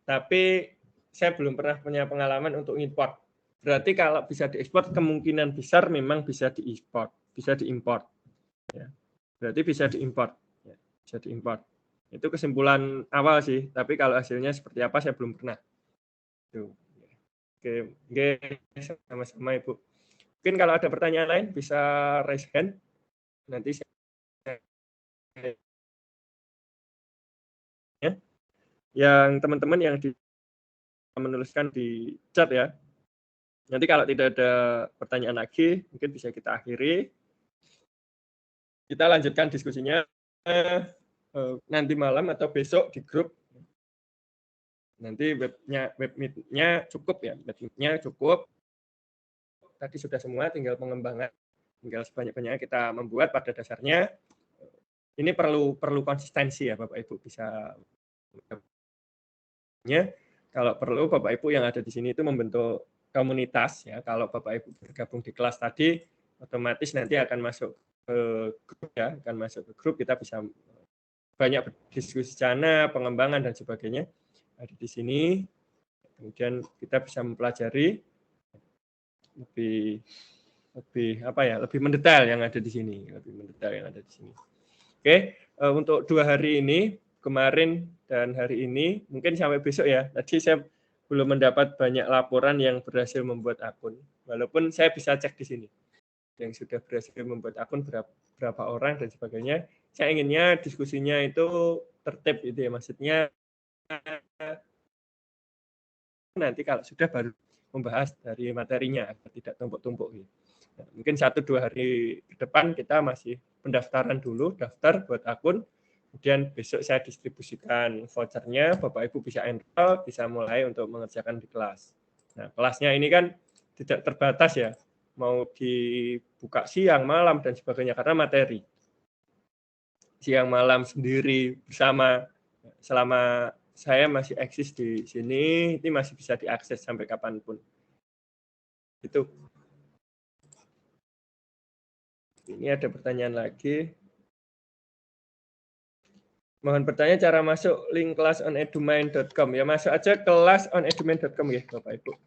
tapi saya belum pernah punya pengalaman untuk import. Berarti kalau bisa diekspor, kemungkinan besar memang bisa diimport. Bisa diimport. Ya. Berarti bisa diimport. Ya, bisa diimport. Itu kesimpulan awal sih, tapi kalau hasilnya seperti apa saya belum pernah. Tuh. Oke, sama-sama Ibu. Mungkin kalau ada pertanyaan lain bisa raise hand. Nanti saya ya. Yang teman-teman yang menuliskan di chat ya. Nanti kalau tidak ada pertanyaan lagi, mungkin bisa kita akhiri. Kita lanjutkan diskusinya nanti malam atau besok di grup. Nanti webmeet-nya cukup ya, webmeet-nya cukup. Tadi sudah semua, tinggal pengembangan, tinggal sebanyak-banyaknya kita membuat. Pada dasarnya ini perlu konsistensi ya Bapak Ibu, bisa kalau perlu Bapak Ibu yang ada di sini itu membentuk komunitas ya. Kalau Bapak Ibu bergabung di kelas tadi, otomatis nanti akan masuk ke grup ya, akan masuk ke grup, kita bisa banyak berdiskusi sana, pengembangan dan sebagainya ada di sini. Kemudian kita bisa mempelajari lebih lebih mendetail yang ada di sini, Oke, untuk 2 hari ini, kemarin dan hari ini, mungkin sampai besok ya. Tadi saya belum mendapat banyak laporan yang berhasil membuat akun, walaupun saya bisa cek di sini yang sudah berhasil membuat akun berapa orang dan sebagainya. Saya inginnya diskusinya itu tertib gitu ya, maksudnya nanti kalau sudah baru membahas dari materinya, tidak tumpuk-tumpuk gitu. Nah, mungkin 1-2 hari ke depan kita masih pendaftaran dulu, daftar buat akun, kemudian besok saya distribusikan vouchernya, Bapak Ibu bisa enroll, bisa mulai untuk mengerjakan di kelas. Nah, kelasnya ini kan tidak terbatas ya, mau dibuka siang, malam, dan sebagainya, karena materi. Siang, malam, sendiri, bersama, selama saya masih eksis di sini, ini masih bisa diakses sampai kapanpun. Itu. Ini ada pertanyaan lagi. Mohon bertanya cara masuk link kelas onedumain.com. Ya, masuk aja kelas onedumain.com ya, Bapak Ibu.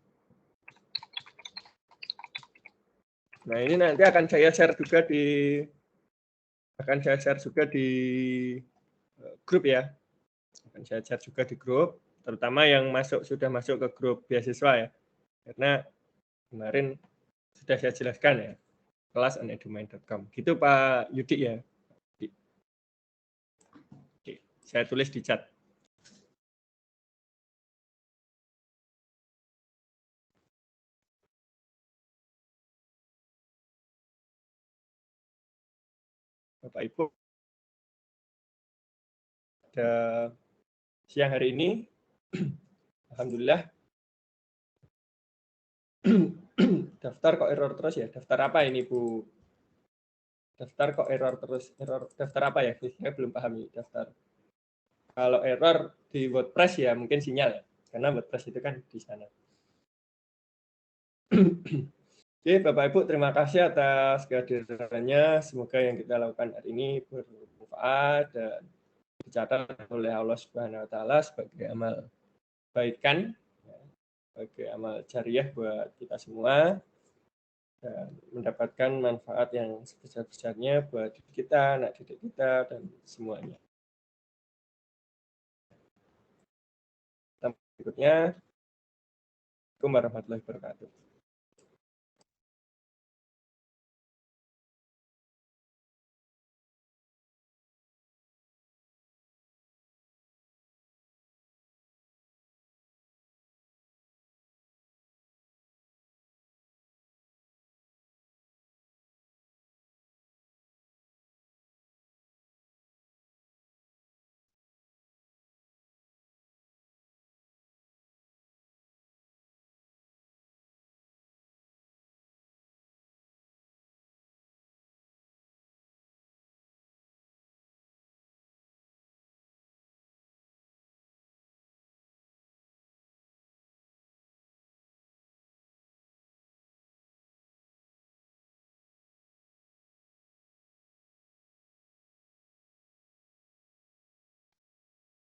Nah, ini nanti akan saya share juga di grup ya. Akan saya share juga di grup, terutama yang sudah masuk ke grup beasiswa ya. Karena kemarin sudah saya jelaskan ya, kelas onedumain.com. Gitu Pak Yudi ya. Oke, saya tulis di chat. Bapak Ibu, pada siang hari ini, alhamdulillah, daftar kok error terus ya. Daftar apa ini Bu? Daftar kok error terus. Daftar apa ya? Saya belum paham ini daftar. Kalau error di WordPress ya mungkin sinyal ya. Karena WordPress itu kan di sana. Oke, Bapak Ibu, terima kasih atas kehadirannya. Semoga yang kita lakukan hari ini bermanfaat dan dicatat oleh Allah Subhanahu wa taala sebagai amal kebaikan, sebagai amal jariah buat kita semua, dan mendapatkan manfaat yang sebesar-besarnya buat diri kita, anak didik kita, dan semuanya. Sampai berikutnya. Assalamualaikum warahmatullahi wabarakatuh.